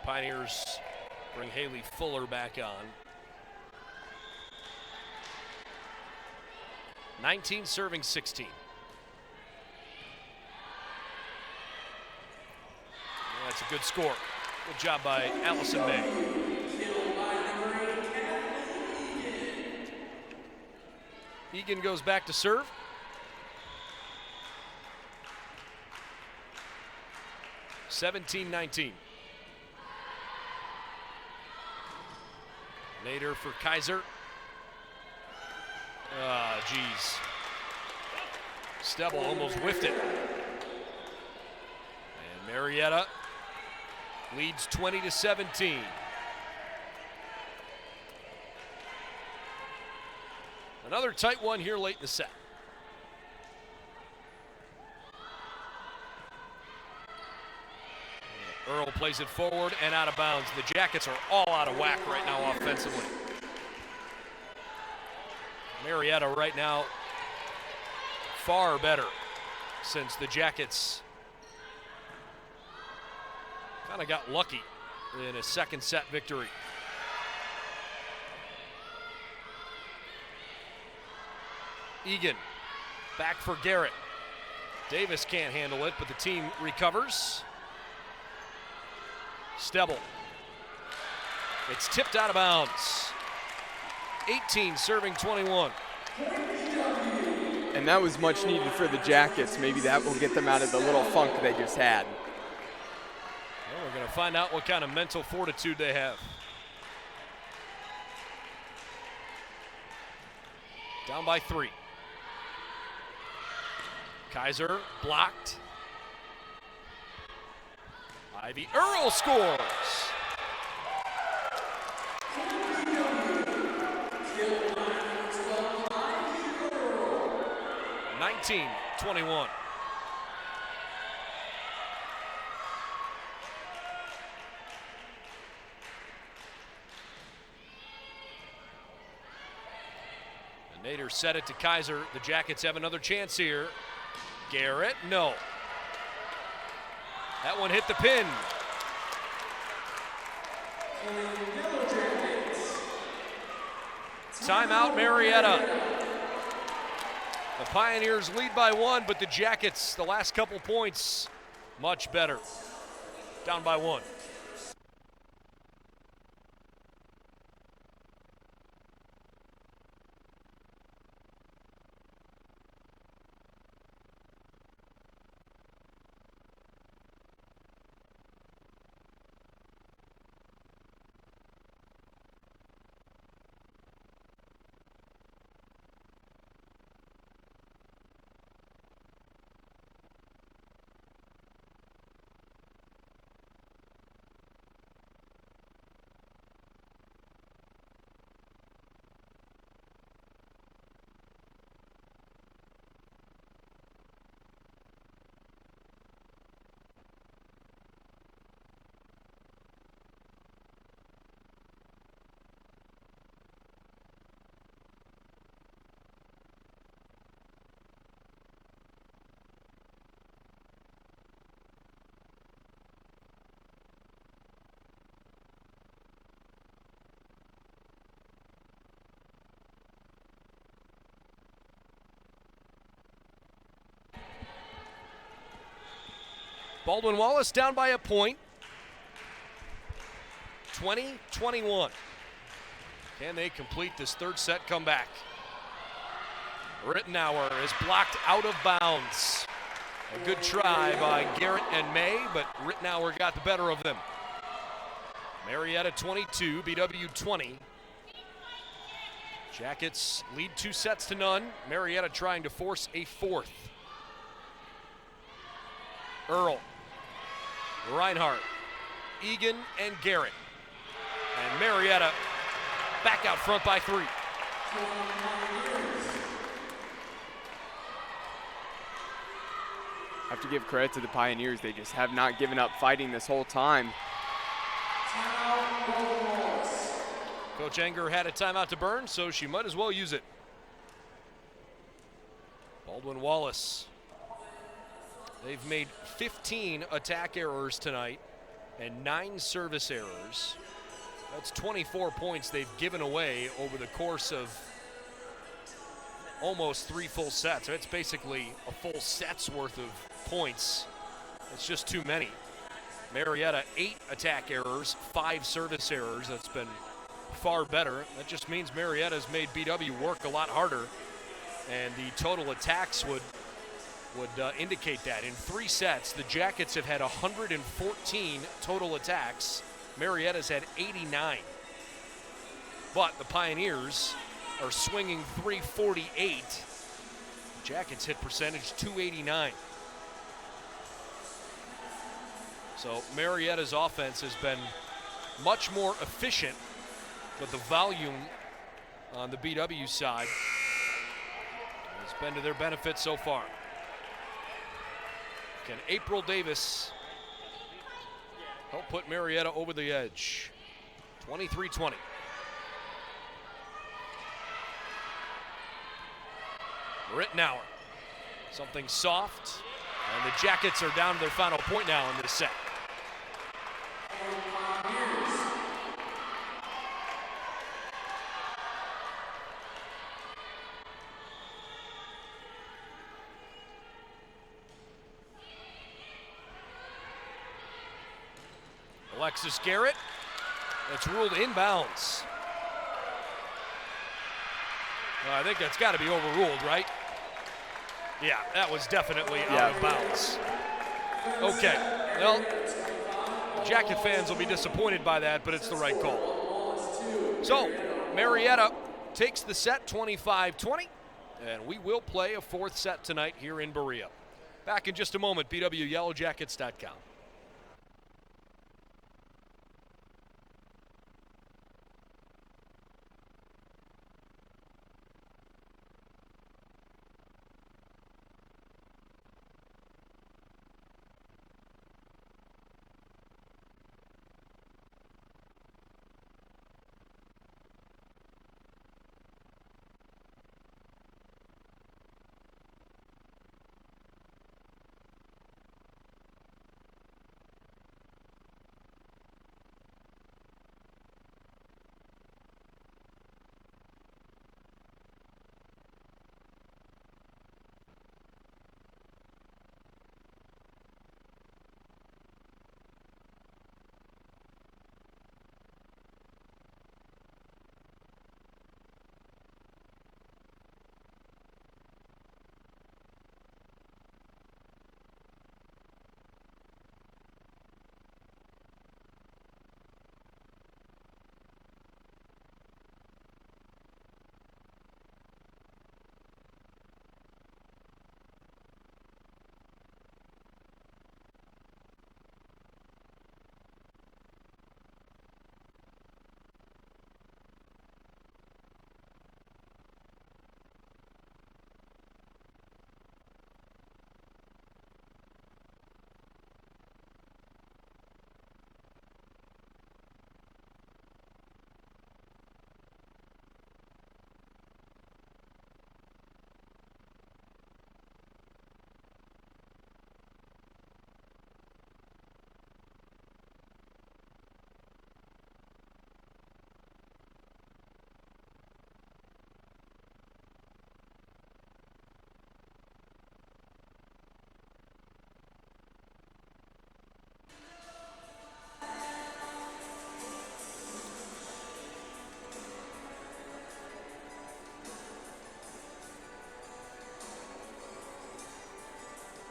S1: Pioneers bring Haley Fuller back on. 19 serving 16. That's a good score. Good job by Allison May. Egan goes back to serve. (17-19). Nader for Kaiser. Ah, geez. Stebel almost whiffed it. And Marietta leads 20-17. Another tight one here late in the set. Earl plays it forward and out of bounds. The Jackets are all out of whack right now offensively. Marietta right now far better since the Jackets kind of got lucky in a second set victory. Egan back for Garrett. Davis can't handle it, but the team recovers. Stebel. It's tipped out of bounds. 18 serving 21.
S2: And that was much needed for the Jackets. Maybe that will get them out of the little funk they just had.
S1: Well, we're going to find out what kind of mental fortitude they have. Down by 3. Kaiser blocked. Ivy Earl scores. (19-21). Nader set it to Kaiser. The Jackets have another chance here. Garrett, no. That one hit the pin. Timeout, Marietta. The Pioneers lead by 1, but the Jackets, the last couple points, much better. Down by 1. Baldwin Wallace down by a point. 20-21. Can they complete this third set comeback? Rittenauer is blocked out of bounds. A good try by Garrett and May, but Rittenauer got the better of them. Marietta 22, BW 20. Jackets lead 2 sets to none. Marietta trying to force a fourth. Earl, Reinhardt, Egan, and Garrett. And Marietta back out front by 3.
S2: Have to give credit to the Pioneers. They just have not given up fighting this whole time.
S1: Coach Enger had a timeout to burn, so she might as well use it. Baldwin Wallace. They've made 15 attack errors tonight and 9 service errors. That's 24 points they've given away over the course of almost 3 full sets. It's basically a full set's worth of points. It's just too many. Marietta 8 attack errors, 5 service errors. That's been far better. That just means Marietta's made BW work a lot harder, and the total attacks would indicate that. In 3 sets, the Jackets have had 114 total attacks. Marietta's had 89. But the Pioneers are swinging 348. Jackets hit percentage 289. So Marietta's offense has been much more efficient, but the volume on the BW side has been to their benefit so far. Can April Davis help put Marietta over the edge? 23-20. Rittenauer, something soft, and the Jackets are down to their final point now in this set. Alexis Garrett, it's ruled inbounds. Well, I think that's got to be overruled, right? Yeah, that was definitely out of bounds. Okay, well, Jacket fans will be disappointed by that, but it's the right call. So, Marietta takes the set 25-20, and we will play a 4th set tonight here in Berea. Back in just a moment, BWYellowJackets.com.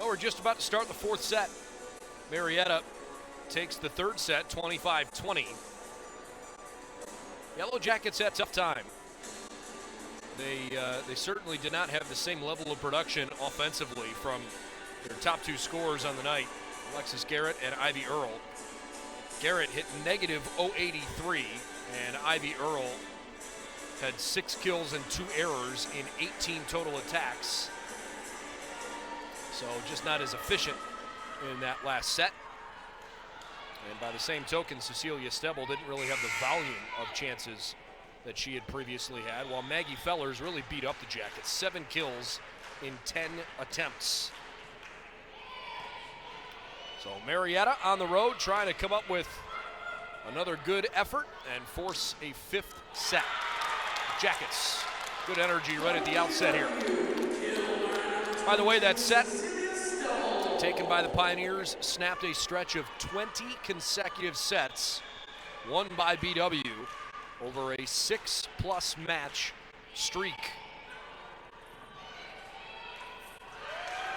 S1: Well, we're just about to start the fourth set. Marietta takes the third set, 25-20. Yellow Jackets had a tough time. They certainly did not have the same level of production offensively from their top two scorers on the night, Alexis Garrett and Ivy Earl. Garrett hit negative .083, and Ivy Earl had 6 kills and 2 errors in 18 total attacks. So just not as efficient in that last set. And by the same token, Cecilia Stebble didn't really have the volume of chances that she had previously had, while Maggie Fellers really beat up the Jackets. 7 kills in 10 attempts. So Marietta on the road trying to come up with another good effort and force a 5th set. Jackets, good energy right at the outset here. By the way, that set taken by the Pioneers snapped a stretch of 20 consecutive sets won by BW over a 6+ match streak.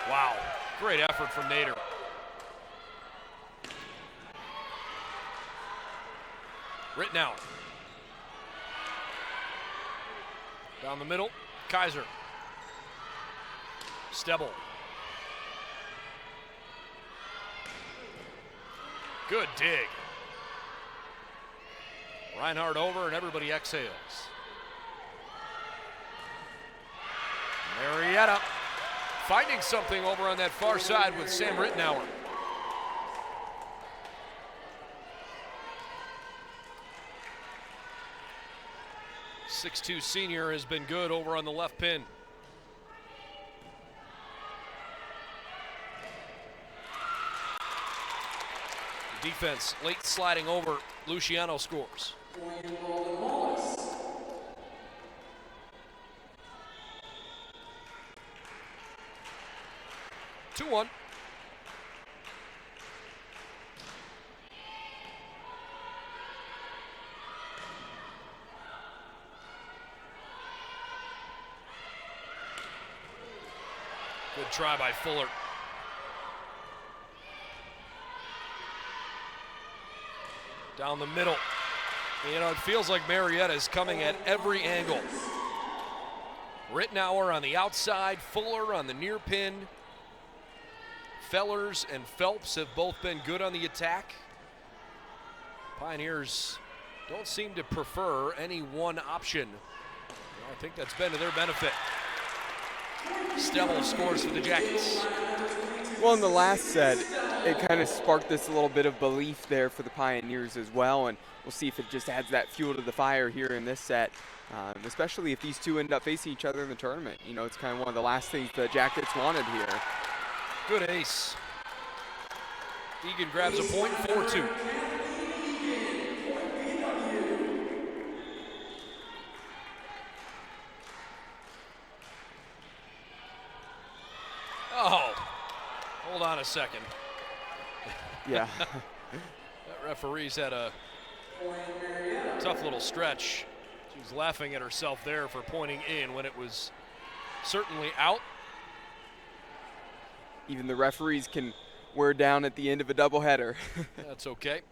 S1: Wow, great effort from Nader. Rittenauer. Down the middle, Kaiser. Stebble. Good dig. Reinhardt over and everybody exhales. Marietta finding something over on that far side with Sam Rittenauer. .62 senior has been good over on the left pin. Defense late sliding over. Luciano scores.
S3: Baldwin Wallace.
S1: 2-1. Good try by Fuller. Down the middle. You know, it feels like Marietta is coming at every angle. Rittenauer on the outside, Fuller on the near pin. Fellers and Phelps have both been good on the attack. Pioneers don't seem to prefer any one option. Well, I think that's been to their benefit. Stebble scores for the Jackets.
S2: Well, in the last set, it kind of sparked this little bit of belief there for the Pioneers as well, and we'll see if it just adds that fuel to the fire here in this set, especially if these two end up facing each other in the tournament. You know, it's kind of one of the last things the Jackets wanted here.
S1: Good ace. Egan grabs a point, 4-2. Oh, hold on a second.
S2: Yeah.
S1: That referee's had a tough little stretch. She was laughing at herself there for pointing in when it was certainly out.
S2: Even the referees can wear down at the end of a doubleheader.
S1: That's okay.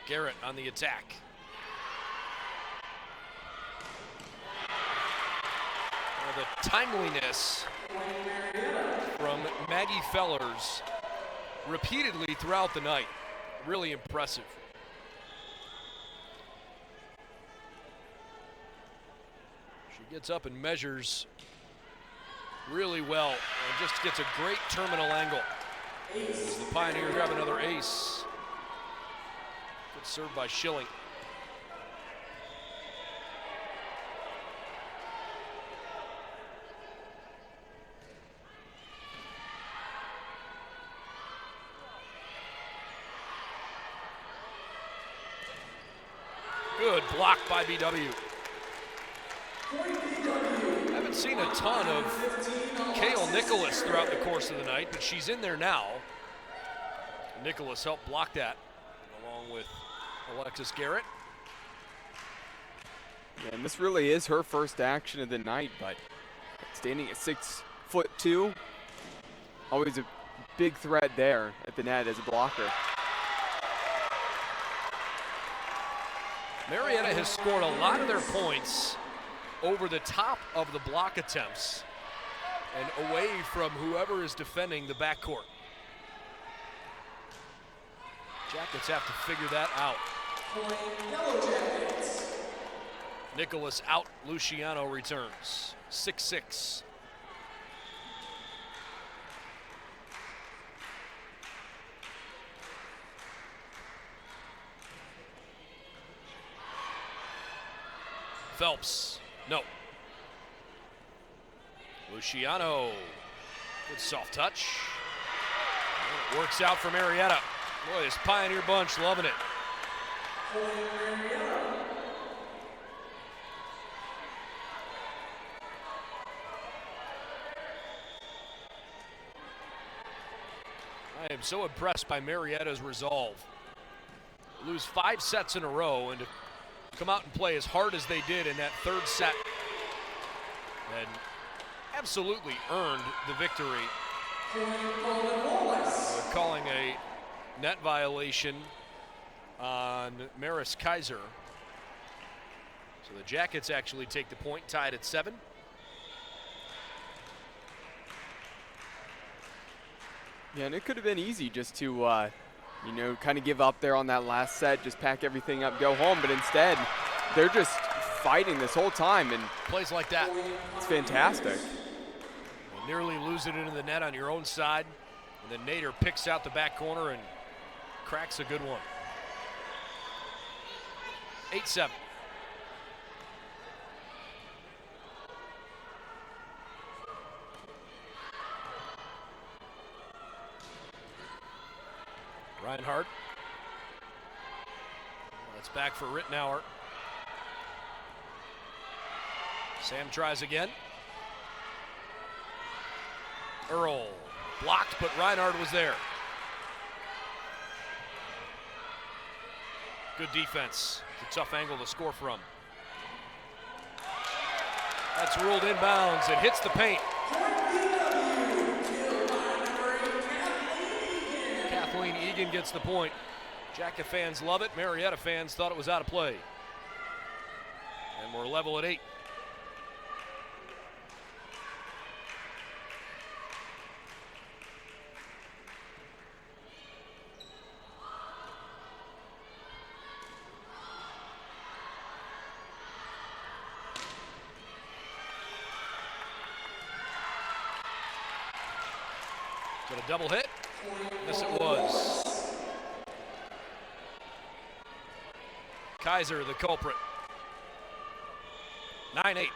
S1: Garrett on the attack. Well, the timeliness from Maggie Fellers repeatedly throughout the night. Really impressive. She gets up and measures really well and just gets a great terminal angle. As the Pioneers grab another ace. Good serve by Schilling. Good block by BW. Haven't seen a ton of Kale Nicholas throughout the course of the night, but she's in there now. Nicholas helped block that along with Alexis Garrett.
S2: Yeah, and this really is her first action of the night, but standing at 6'2", always a big threat there at the net as a blocker.
S1: Marietta has scored a lot of their points over the top of the block attempts and away from whoever is defending the backcourt. Jackets have to figure that out.
S3: Yellow Jackets.
S1: Nicholas out, Luciano returns. 6-6. Phelps, no. Luciano, good soft touch. And it works out for Marietta. Boy, this Pioneer bunch loving it. I am so impressed by Marietta's resolve. Lose 5 sets in a row and to come out and play as hard as they did in that third set and absolutely earned the victory. They're calling a net violation on Maris Kaiser. So the Jackets actually take the point, tied at 7.
S2: Yeah, and it could have been easy just to, you know, kind of give up there on that last set, just pack everything up, go home. But instead, they're just fighting this whole time, and
S1: plays like that.
S2: it's fantastic.
S1: You nearly lose it into the net on your own side, and then Nader picks out the back corner and cracks a good one. 8-7. Reinhardt. That's back for Rittenauer. Sam tries again. Earl blocked, but Reinhardt was there. Good defense. It's a tough angle to score from. That's ruled inbounds. It hits the paint. Kathleen Egan gets the point. Jacket fans love it. Marietta fans thought it was out of play. And we're level at 8. Is it a double hit? Yes, it was. Kaiser, the culprit. 9-8.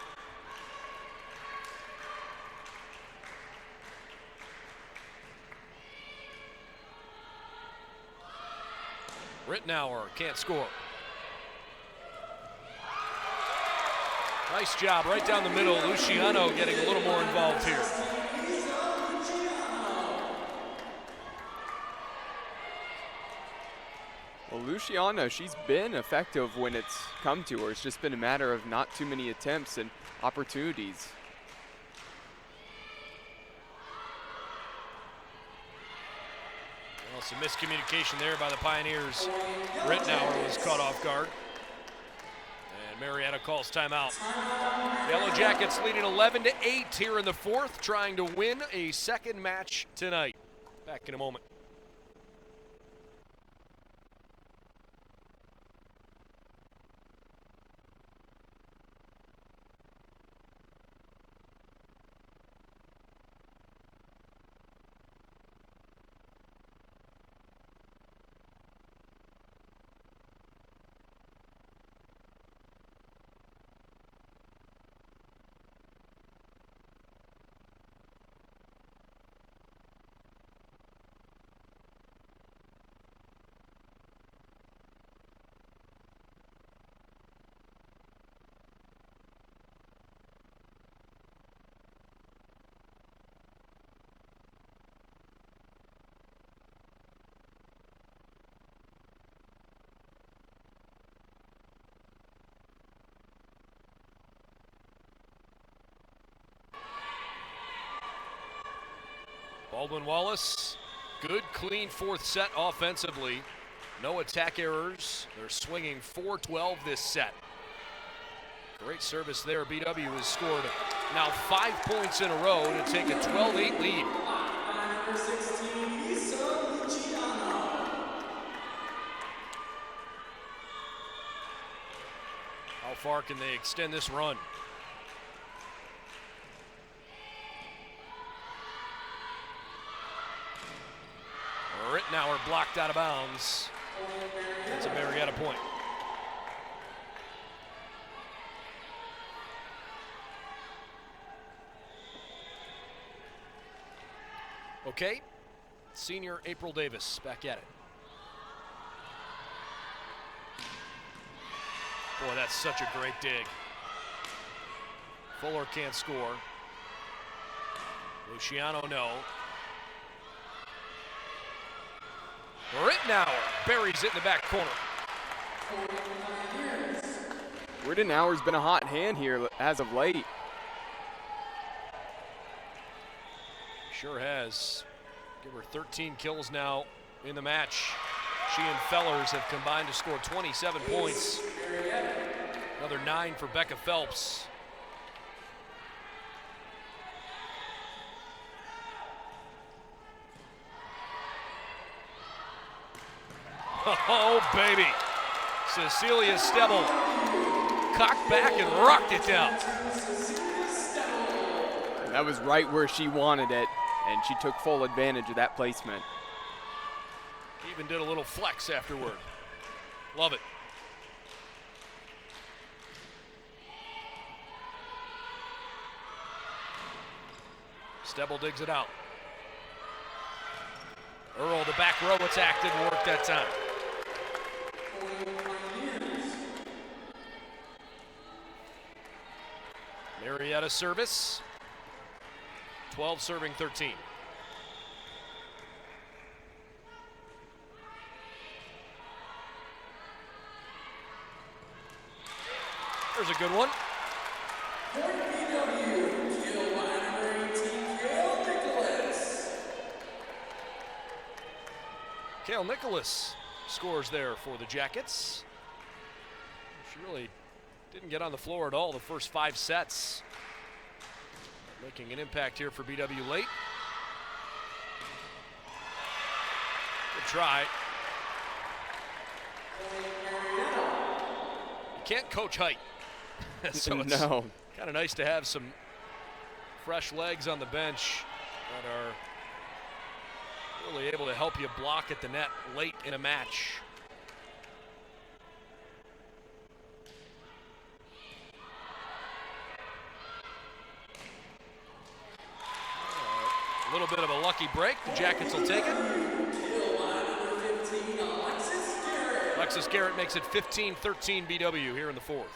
S1: Rittenauer can't score. Nice job right down the middle. Luciano getting a little more involved here.
S2: Well, Luciano, she's been effective when it's come to her. It's just been a matter of not too many attempts and opportunities.
S1: Well, some miscommunication there by the Pioneers. Rittenauer was caught off guard. And Marietta calls timeout. Yellow Jackets leading 11-8 here in the fourth, trying to win a second match tonight. Back in a moment. Baldwin Wallace, good clean fourth set offensively. No attack errors. They're swinging 4-12 this set. Great service there. BW has scored now 5 points in a row to take a 12-8 lead.
S3: Number 16, Lisa Luciano.
S1: How far can they extend this run? Rittenauer blocked out of bounds. That's a Marietta point. Okay, senior April Davis back at it. Boy, that's such a great dig. Fuller can't score. Luciano, no. Rittenauer buries it in the back corner.
S2: Rittenauer's been a hot hand here as of late.
S1: Sure has. Give her 13 kills now in the match. She and Fellers have combined to score 27 points. Another 9 for Becca Phelps. Oh, baby. Cecilia Stebble cocked back and rocked it down.
S2: That was right where she wanted it, and she took full advantage of that placement.
S1: Even did a little flex afterward. Love it. Stebble digs it out. Earl, the back row attack didn't work that time. Marietta service. 12 serving 13. There's a good one. Kale Nicholas scores there for the Jackets. She really didn't get on the floor at all the first 5 sets. Making an impact here for BW late. Good try. You can't coach height. So it's
S2: No.
S1: kind of nice to have some fresh legs on the bench that are really able to help you block at the net late in a match. A little bit of a lucky break. The Jackets will take it. Alexis Garrett makes it 15-13 BW here in the fourth.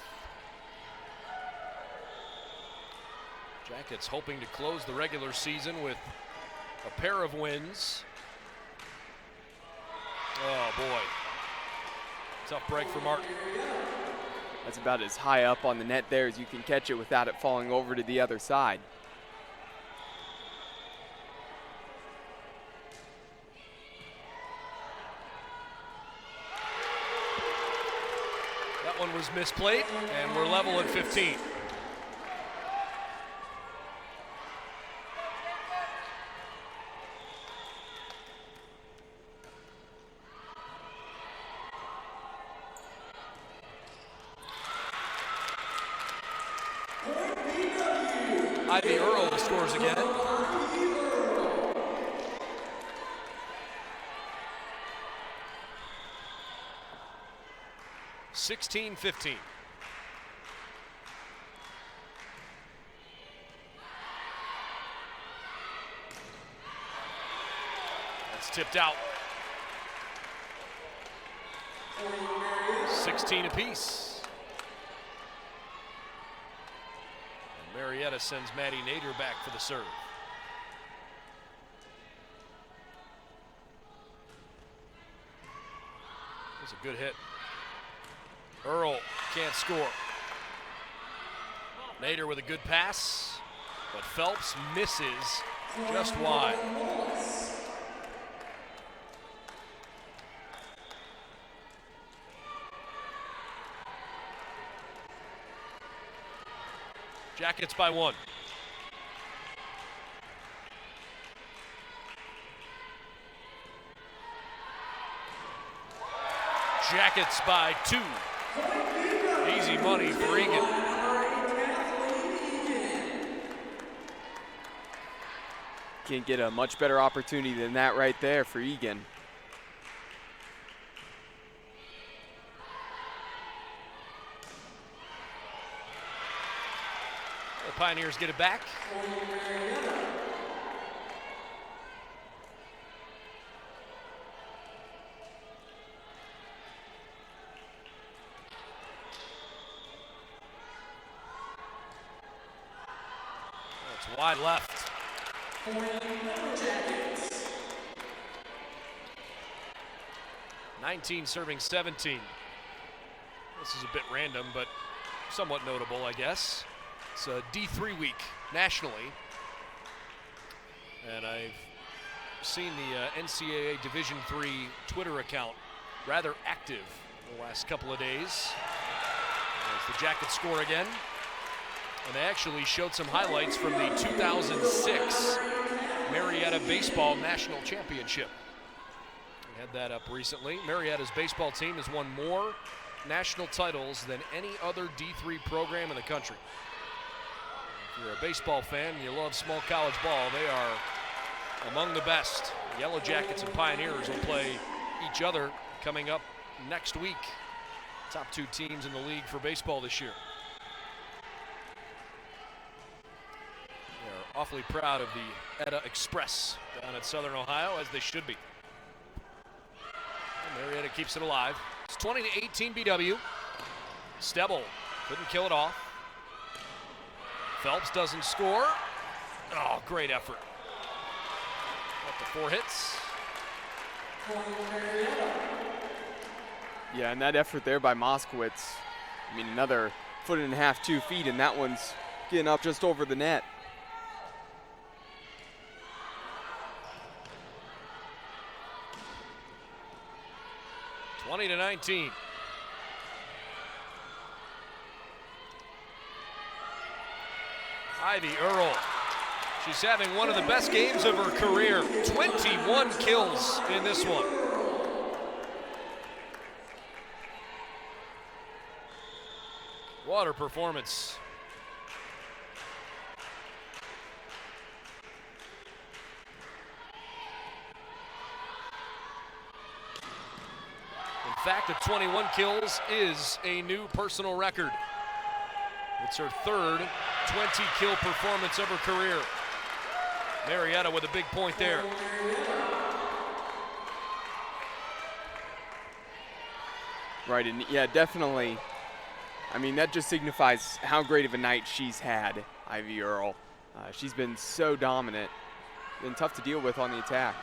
S1: Jackets hoping to close the regular season with a pair of wins. Oh boy. Tough break for Martin.
S2: That's about as high up on the net there as you can catch it without it falling over to the other side.
S1: That one was misplayed, and we're level at 15. Ivy Earl scores again. (16-15). That's tipped out. 16 apiece. Marietta sends Maddie Nader back for the serve. That's a good hit. Earl can't score. Nader with a good pass, but Phelps misses just wide. Jackets by 1. Jackets by 2. Easy money for Egan.
S2: Can't get a much better opportunity than that right there for Egan.
S1: The Pioneers get it back. That's wide left. 19 serving 17. This is a bit random, but somewhat notable, I guess. It's a D3 week nationally. And I've seen the NCAA Division III Twitter account rather active the last couple of days. There's the Jackets score again. And they actually showed some highlights from the 2006 Marietta Baseball National Championship. We had that up recently. Marietta's baseball team has won more national titles than any other D3 program in the country. If you're a baseball fan and you love small college ball, they are among the best. The Yellow Jackets and Pioneers will play each other coming up next week. Top 2 teams in the league for baseball this year. They're awfully proud of the Etta Express down at Southern Ohio, as they should be. And Marietta keeps it alive. It's 20-18 BW. Stebble couldn't kill it off. Phelps doesn't score. Oh, great effort. Up to 4 hits.
S2: Yeah, and that effort there by Moskowitz. I mean, another 1.5 feet, 2 feet, and that one's getting up just over the net.
S1: To 19. Ivy Earl. She's having one of the best games of her career. 21 kills in this one. What a performance. In fact, the 21 kills is a new personal record. It's her third 20-kill performance of her career. Marietta with a big point there.
S2: Right, and yeah, definitely. I mean, that just signifies how great of a night she's had, Ivy Earl. She's been so dominant, been tough to deal with on the attack.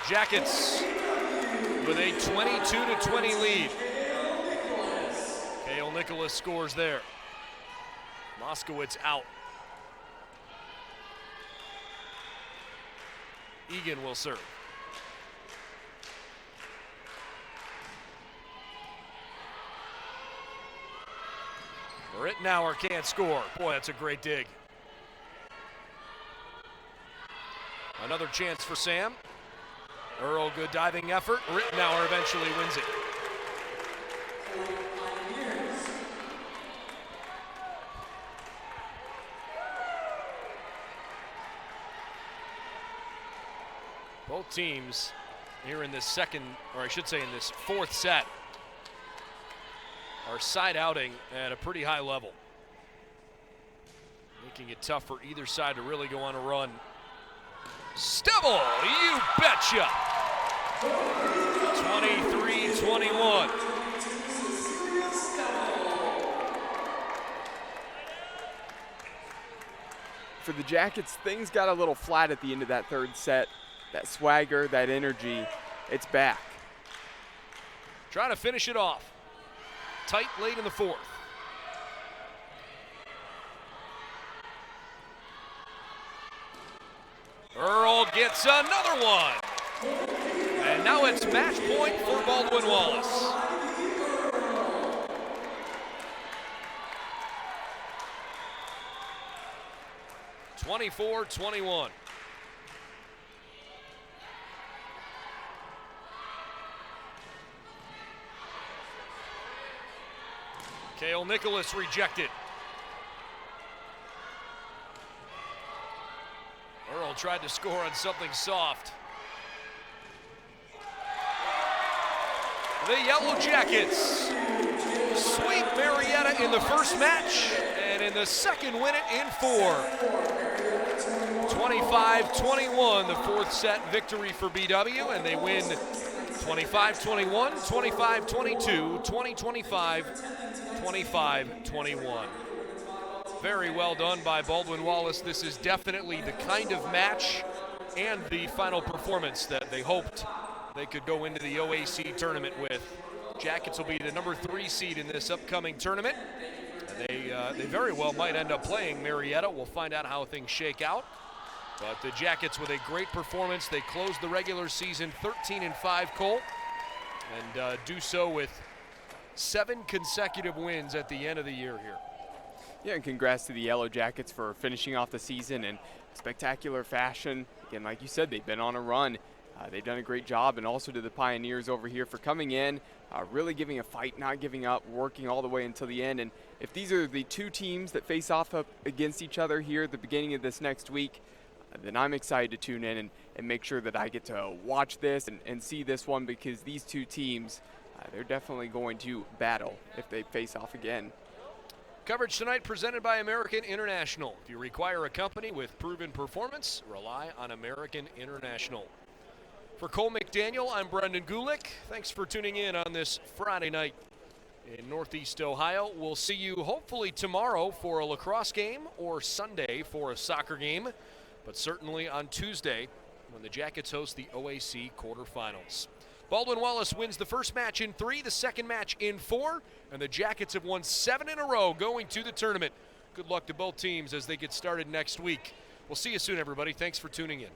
S1: Jackets with a 22-20 lead. Cale Nicholas scores there. Moskowitz out. Egan will serve. Rittenauer can't score. Boy, that's a great dig. Another chance for Sam. Earl, good diving effort. Rittenauer eventually wins it. Both teams here in this second, or I should say in this fourth set, are side outing at a pretty high level, making it tough for either side to really go on a run. Stebble, you betcha! 23-21.
S2: For the Jackets, things got a little flat at the end of that third set. That swagger, that energy, it's back.
S1: Trying to finish it off. Tight late in the fourth. Earl gets another one. And now it's match point for Baldwin Wallace. 24-21. Kale Nicholas rejected. Earl tried to score on something soft. The Yellow Jackets sweep Marietta in the first match, and in the second win it in 4. 25-21, the fourth set victory for BW, and they win 25-21, 25-22, 20-25, 25-21. Very well done by Baldwin Wallace. This is definitely the kind of match and the final performance that they hoped they could go into the OAC tournament with. Jackets will be the number 3 seed in this upcoming tournament. They very well might end up playing Marietta. We'll find out how things shake out. But the Jackets with a great performance. They closed the regular season 13-5, Cole, and do so with 7 consecutive wins at the end of the year here.
S2: Yeah, and congrats to the Yellow Jackets for finishing off the season in spectacular fashion. Again, like you said, they've been on a run. They've done a great job, and also to the Pioneers over here for coming in, really giving a fight, not giving up, working all the way until the end. And if these are the 2 teams that face off up against each other here at the beginning of this next week, then I'm excited to tune in and make sure that I get to watch this and see this one, because these 2 teams, they're definitely going to battle if they face off again.
S1: Coverage tonight presented by American International. If you require a company with proven performance, rely on American International. For Cole McDaniel, I'm Brendan Gulick. Thanks for tuning in on this Friday night in Northeast Ohio. We'll see you hopefully tomorrow for a lacrosse game or Sunday for a soccer game, but certainly on Tuesday when the Jackets host the OAC quarterfinals. Baldwin Wallace wins the first match in 3, the second match in 4, and the Jackets have won 7 in a row going to the tournament. Good luck to both teams as they get started next week. We'll see you soon, everybody. Thanks for tuning in.